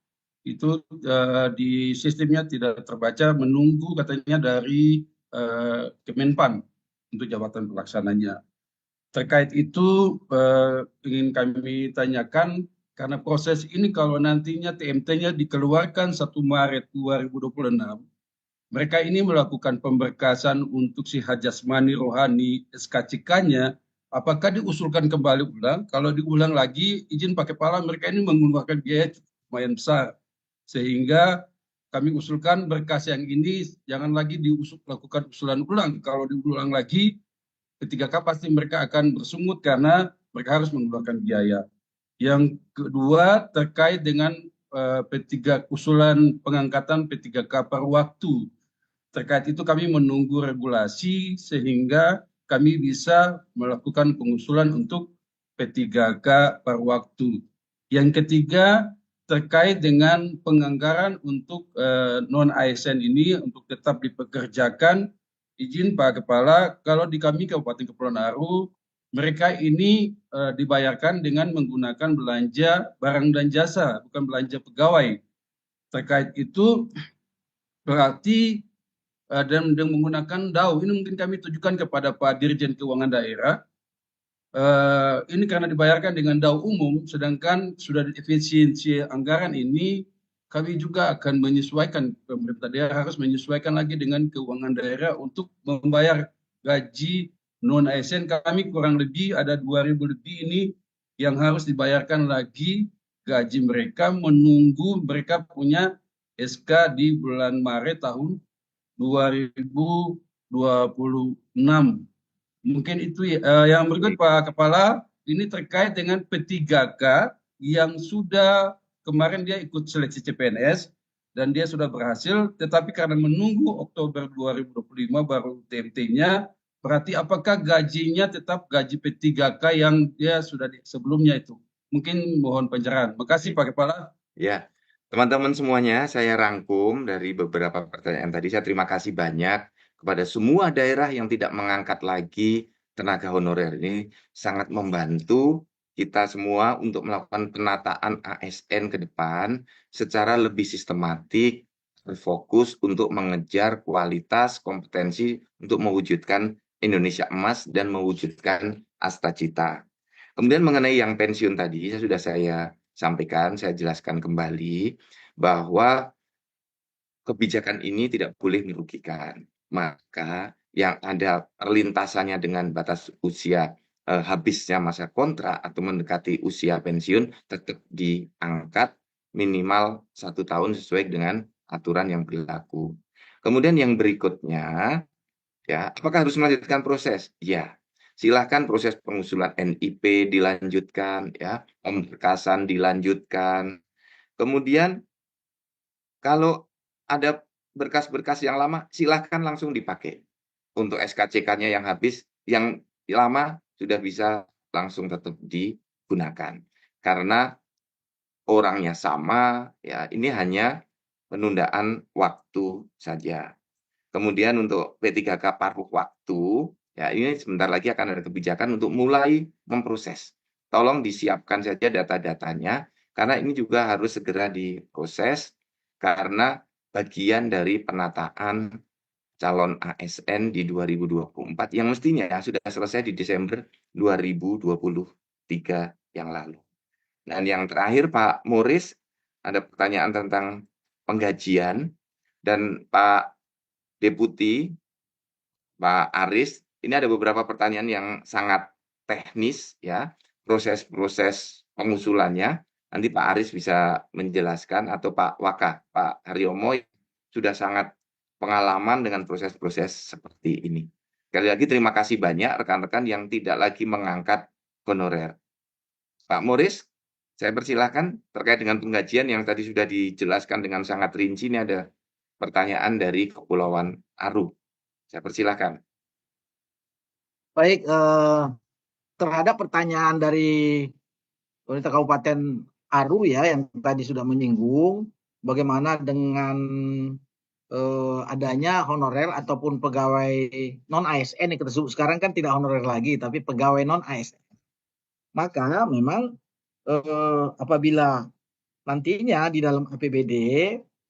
itu di sistemnya tidak terbaca, menunggu katanya dari Kemenpan untuk jabatan pelaksananya. Terkait itu ingin kami tanyakan, karena proses ini kalau nantinya TMT-nya dikeluarkan 1 Maret 2026, mereka ini melakukan pemberkasan untuk si Jasmani Rohani SKCK-nya, apakah diusulkan kembali ulang? Kalau diulang lagi, izin Pak Kepala, mereka ini mengeluarkan biaya lumayan besar. Sehingga kami usulkan berkas yang ini jangan lagi lakukan usulan ulang. Kalau diulang lagi, P3K pasti mereka akan bersungut karena mereka harus mengeluarkan biaya. Yang kedua terkait dengan P3 usulan pengangkatan P3K per waktu. Terkait itu kami menunggu regulasi sehingga kami bisa melakukan pengusulan untuk P3K per waktu. Yang ketiga terkait dengan penganggaran untuk non-ASN ini untuk tetap dipekerjakan. Izin Pak Kepala, kalau di kami Kabupaten Kepulauan Aru, mereka ini dibayarkan dengan menggunakan belanja barang dan jasa, bukan belanja pegawai. Terkait itu berarti dan menggunakan DAU, ini mungkin kami tujukan kepada Pak Dirjen Keuangan Daerah. Ini karena dibayarkan dengan DAU umum, sedangkan sudah efisiensi anggaran ini, kami juga akan menyesuaikan, pemerintah daerah harus menyesuaikan lagi dengan keuangan daerah untuk membayar gaji non-ASN. Kami kurang lebih ada 2.000 lebih ini yang harus dibayarkan lagi gaji mereka, menunggu mereka punya SK di bulan Maret tahun 2026. Mungkin itu yang berikut Pak Kepala, ini terkait dengan P3K yang sudah kemarin dia ikut seleksi CPNS dan dia sudah berhasil, tetapi karena menunggu Oktober 2025 baru TMT-nya, berarti apakah gajinya tetap gaji P3K yang dia sudah sebelumnya itu? Mungkin mohon pencerahan. Makasih Pak Kepala. Ya, teman-teman semuanya, saya rangkum dari beberapa pertanyaan tadi. Saya terima kasih banyak kepada semua daerah yang tidak mengangkat lagi tenaga honorer. Ini sangat membantu kita semua untuk melakukan penataan ASN ke depan secara lebih sistematik, berfokus untuk mengejar kualitas, kompetensi untuk mewujudkan Indonesia emas dan mewujudkan Astacita. Kemudian mengenai yang pensiun tadi, sudah saya sampaikan, saya jelaskan kembali bahwa kebijakan ini tidak boleh merugikan. Maka yang ada perlintasannya dengan batas usia habisnya masa kontrak atau mendekati usia pensiun tetap diangkat minimal 1 tahun sesuai dengan aturan yang berlaku. Kemudian yang berikutnya, ya, apakah harus melanjutkan proses? Ya, silahkan proses pengusulan NIP dilanjutkan, ya, pemberkasan dilanjutkan. Kemudian kalau ada berkas-berkas yang lama, silahkan langsung dipakai. Untuk SKCK-nya yang habis, yang lama sudah bisa langsung tetap digunakan. Karena orangnya sama, ya ini hanya penundaan waktu saja. Kemudian untuk P3K paruh waktu, ya ini sebentar lagi akan ada kebijakan untuk mulai memproses. Tolong disiapkan saja data-datanya, karena ini juga harus segera diproses, karena bagian dari penataan calon ASN di 2024 yang mestinya sudah selesai di Desember 2023 yang lalu. Dan yang terakhir Pak Moris, ada pertanyaan tentang penggajian, dan Pak Deputi, Pak Aris, ini ada beberapa pertanyaan yang sangat teknis ya, proses-proses pengusulannya. Nanti Pak Aris bisa menjelaskan, atau Pak Waka, Pak Haryomo sudah sangat pengalaman dengan proses-proses seperti ini. Sekali lagi terima kasih banyak rekan-rekan yang tidak lagi mengangkat honorer. Pak Moris, saya persilahkan terkait dengan penggajian yang tadi sudah dijelaskan dengan sangat rinci. Ini ada pertanyaan dari Kepulauan Aru. Saya persilahkan. Baik, terhadap pertanyaan dari pemerintah Kabupaten Aru ya yang tadi sudah menyinggung bagaimana dengan adanya honorer ataupun pegawai non ASN yang kita sebut sekarang kan tidak honorer lagi tapi pegawai non ASN. Maka memang apabila nantinya di dalam APBD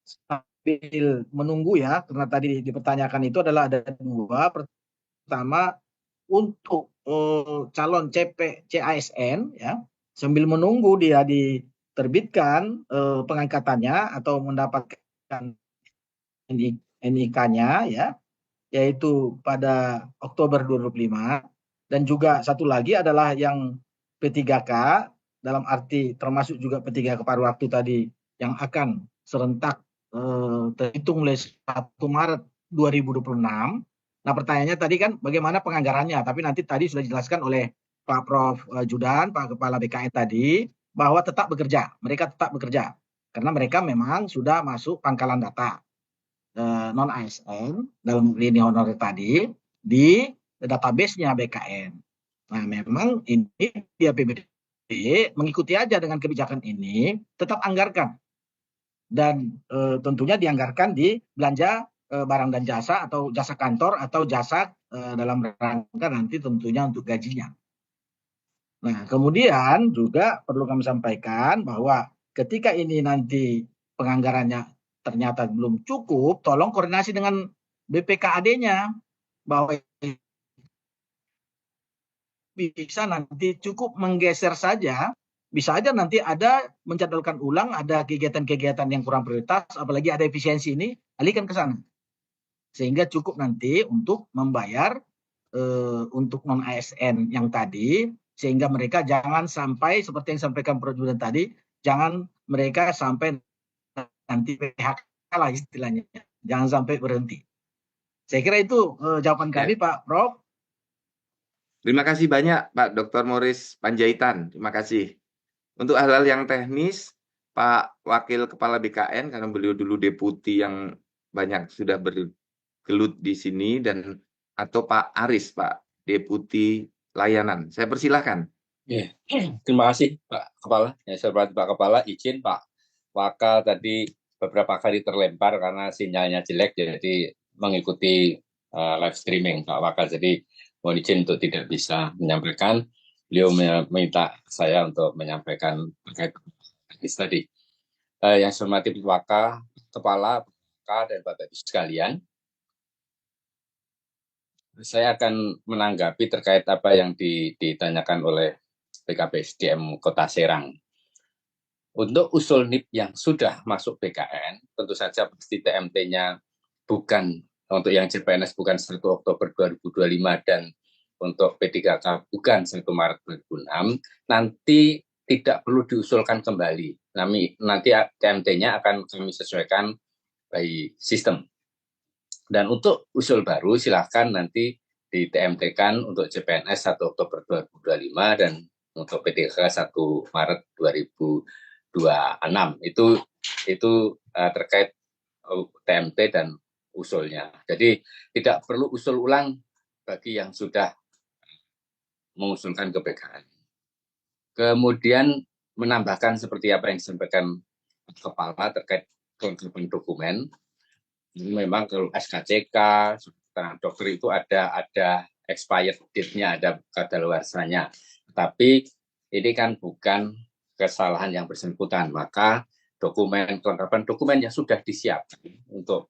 sambil menunggu ya, karena tadi dipertanyakan itu adalah ada dua. Pertama, untuk calon CASN ya, sambil menunggu dia diterbitkan pengangkatannya atau mendapatkan NIK-nya ya, yaitu pada Oktober 2025. Dan juga satu lagi adalah yang P3K, dalam arti termasuk juga P3K paruh waktu tadi yang akan serentak terhitung mulai 1 Maret 2026. Nah pertanyaannya tadi kan bagaimana penganggarannya, tapi nanti tadi sudah dijelaskan oleh Pak Prof. Judan, Pak Kepala BKN tadi, bahwa tetap bekerja, mereka tetap bekerja. Karena mereka memang sudah masuk pangkalan data non ASN dalam lini honorer tadi di database-nya BKN. Nah memang ini di APBD mengikuti aja dengan kebijakan ini, tetap anggarkan. Dan tentunya dianggarkan di belanja barang dan jasa atau jasa kantor atau jasa dalam rangka nanti tentunya untuk gajinya. Nah kemudian juga perlu kami sampaikan bahwa ketika ini nanti penganggarannya ternyata belum cukup, tolong koordinasi dengan BPKAD-nya bahwa bisa nanti cukup menggeser saja, bisa aja nanti ada menjadwalkan ulang, ada kegiatan-kegiatan yang kurang prioritas, apalagi ada efisiensi ini, alihkan ke sana. Sehingga cukup nanti untuk membayar untuk non ASN yang tadi, sehingga mereka jangan sampai seperti yang disampaikan Prof. Judan tadi, jangan mereka sampai nanti PHK lah istilahnya, jangan sampai berhenti. Saya kira itu jawaban kami Pak Prof. Terima kasih banyak Pak Dr. Moris Panjaitan, terima kasih. Untuk hal-hal yang teknis, Pak Wakil Kepala BKN, karena beliau dulu deputi yang banyak sudah bergelut di sini, dan atau Pak Aris, Pak Deputi Layanan. Saya persilahkan. Ya, terima kasih Pak Kepala. Ya, saya hormati Pak Kepala, izin Pak Waka tadi beberapa kali terlempar karena sinyalnya jelek, jadi mengikuti live streaming Pak Waka. Jadi mohon izin untuk tidak bisa menyampaikan. Beliau meminta saya untuk menyampaikan terkait teknis tadi. Yang saya hormati Pak Waka, Kepala, Pak dan Bapak Ibu sekalian, saya akan menanggapi terkait apa yang ditanyakan oleh PKPSDM Kota Serang. Untuk usul NIP yang sudah masuk BKN, tentu saja pasti TMT-nya bukan, untuk yang CPNS bukan 1 Oktober 2025 dan untuk P3K bukan 1 Maret 2006, nanti tidak perlu diusulkan kembali. Nanti TMT-nya akan kami sesuaikan by sistem. Dan untuk usul baru silahkan nanti di TMT-kan untuk CPNS 1 Oktober 2025 dan untuk P3K 1 Maret 2026. Itu terkait TMT dan usulnya. Jadi tidak perlu usul ulang bagi yang sudah mengusulkan ke BKN. Kemudian menambahkan seperti apa yang disampaikan Kepala terkait kelengkapan dokumen. Memang kalau SKCK, dokter itu ada expired date-nya, ada kadaluarsanya. Tapi ini kan bukan kesalahan yang bersangkutan, maka kelengkapan dokumen yang sudah disiapkan untuk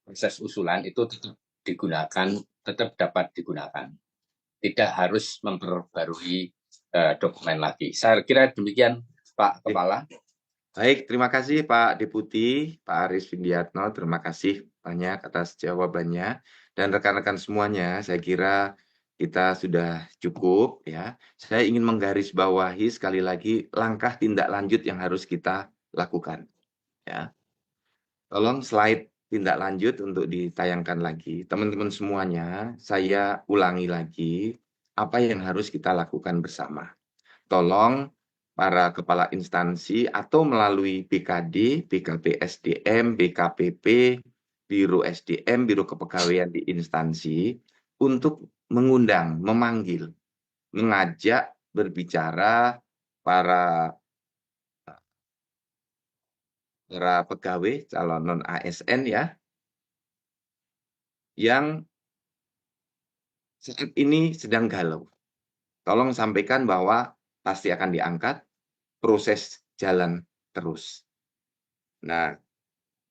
proses usulan itu tetap digunakan, tetap dapat digunakan. Tidak harus memperbarui dokumen lagi. Saya kira demikian, Pak Kepala. Baik, terima kasih Pak Deputi, Pak Aris Windiatno, terima kasih banyak atas jawabannya. Dan rekan-rekan semuanya, saya kira kita sudah cukup ya. Saya ingin menggarisbawahi sekali lagi langkah tindak lanjut yang harus kita lakukan. Ya. Tolong slide tindak lanjut untuk ditayangkan lagi. Teman-teman semuanya, saya ulangi lagi apa yang harus kita lakukan bersama. Tolong para kepala instansi atau melalui BKD, BKP SDM, BKPP, Biro SDM, Biro Kepegawaian di instansi untuk mengundang, memanggil, mengajak berbicara para pegawai calon non ASN ya, yang saat ini sedang galau. Tolong sampaikan bahwa pasti akan diangkat, proses jalan terus. Nah,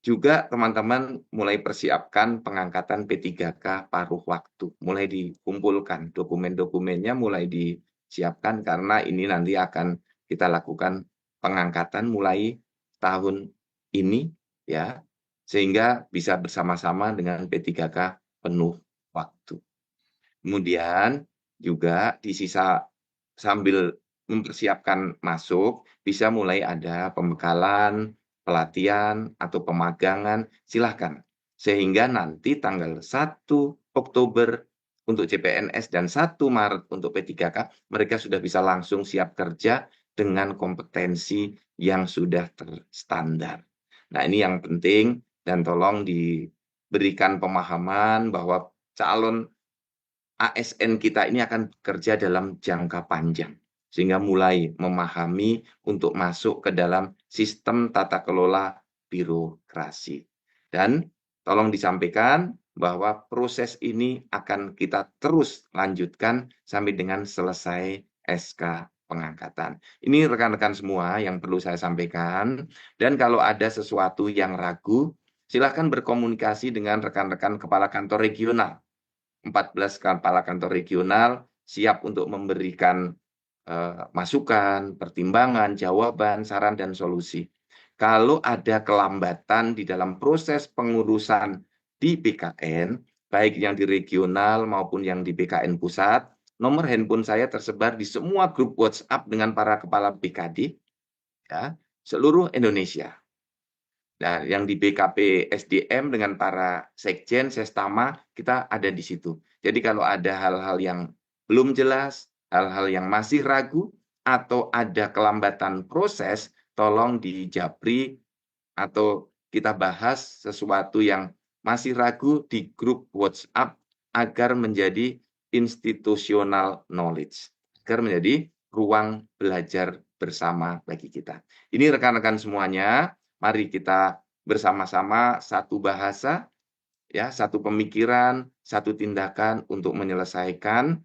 juga teman-teman mulai persiapkan pengangkatan P3K paruh waktu. Mulai dikumpulkan dokumen-dokumennya, mulai disiapkan karena ini nanti akan kita lakukan pengangkatan mulai tahun ini ya, sehingga bisa bersama-sama dengan P3K penuh waktu. Kemudian juga di sisa sambil mempersiapkan masuk, bisa mulai ada pembekalan, pelatihan, atau pemagangan, silahkan. Sehingga nanti tanggal 1 Oktober untuk CPNS dan 1 Maret untuk P3K, mereka sudah bisa langsung siap kerja dengan kompetensi yang sudah terstandar. Nah, ini yang penting dan tolong diberikan pemahaman bahwa calon ASN kita ini akan bekerja dalam jangka panjang, sehingga mulai memahami untuk masuk ke dalam sistem tata kelola birokrasi. Dan tolong disampaikan bahwa proses ini akan kita terus lanjutkan sampai dengan selesai SK pengangkatan. Ini rekan-rekan semua yang perlu saya sampaikan. Dan kalau ada sesuatu yang ragu, silakan berkomunikasi dengan rekan-rekan kepala kantor regional. 14 kepala kantor regional siap untuk memberikan masukan, pertimbangan, jawaban, saran, dan solusi. Kalau ada kelambatan di dalam proses pengurusan di BKN, baik yang di regional maupun yang di BKN pusat, nomor handphone saya tersebar di semua grup WhatsApp dengan para kepala BKD, ya, seluruh Indonesia. Nah, yang di BKP SDM dengan para sekjen, sestama, kita ada di situ. Jadi kalau ada hal-hal yang belum jelas, hal-hal yang masih ragu, atau ada kelambatan proses, tolong dijapri atau kita bahas sesuatu yang masih ragu di grup WhatsApp agar menjadi institutional knowledge, agar menjadi ruang belajar bersama bagi kita. Ini rekan-rekan semuanya, mari kita bersama-sama satu bahasa, ya, satu pemikiran, satu tindakan untuk menyelesaikan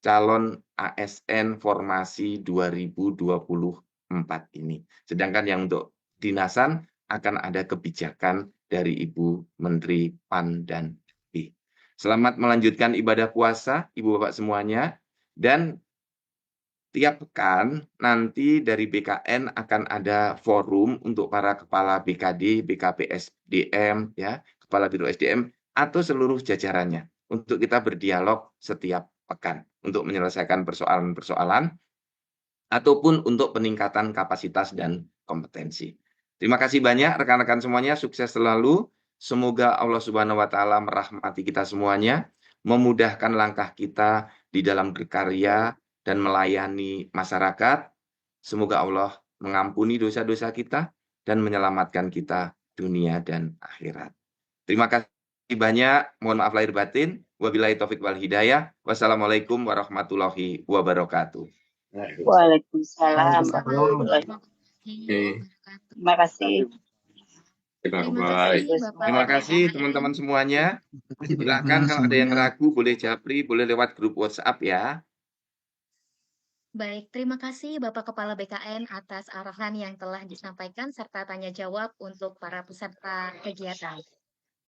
calon ASN formasi 2024 ini. Sedangkan yang untuk dinasan akan ada kebijakan dari Ibu Menteri PAN dan B. Selamat melanjutkan ibadah puasa, Ibu Bapak semuanya, dan tiap pekan nanti dari BKN akan ada forum untuk para kepala BKD, BKP SDM, ya, kepala Biro SDM atau seluruh jajarannya untuk kita berdialog setiap pekan untuk menyelesaikan persoalan-persoalan ataupun untuk peningkatan kapasitas dan kompetensi. Terima kasih banyak rekan-rekan semuanya, sukses selalu. Semoga Allah Subhanahu wa taala merahmati kita semuanya, memudahkan langkah kita di dalam berkarya dan melayani masyarakat. Semoga Allah mengampuni dosa-dosa kita dan menyelamatkan kita dunia dan akhirat. Terima kasih banyak. Mohon maaf lahir batin. Wabillahi taufik wal hidayah. Wassalamualaikum warahmatullahi wabarakatuh. Waalaikumsalam warahmatullahi wabarakatuh. Terima kasih. Terima kasih teman-teman semuanya. Silakan kalau ada yang ragu boleh japri, boleh lewat grup WhatsApp ya. Baik, terima kasih Bapak Kepala BKN atas arahan yang telah disampaikan serta tanya jawab untuk para peserta kegiatan.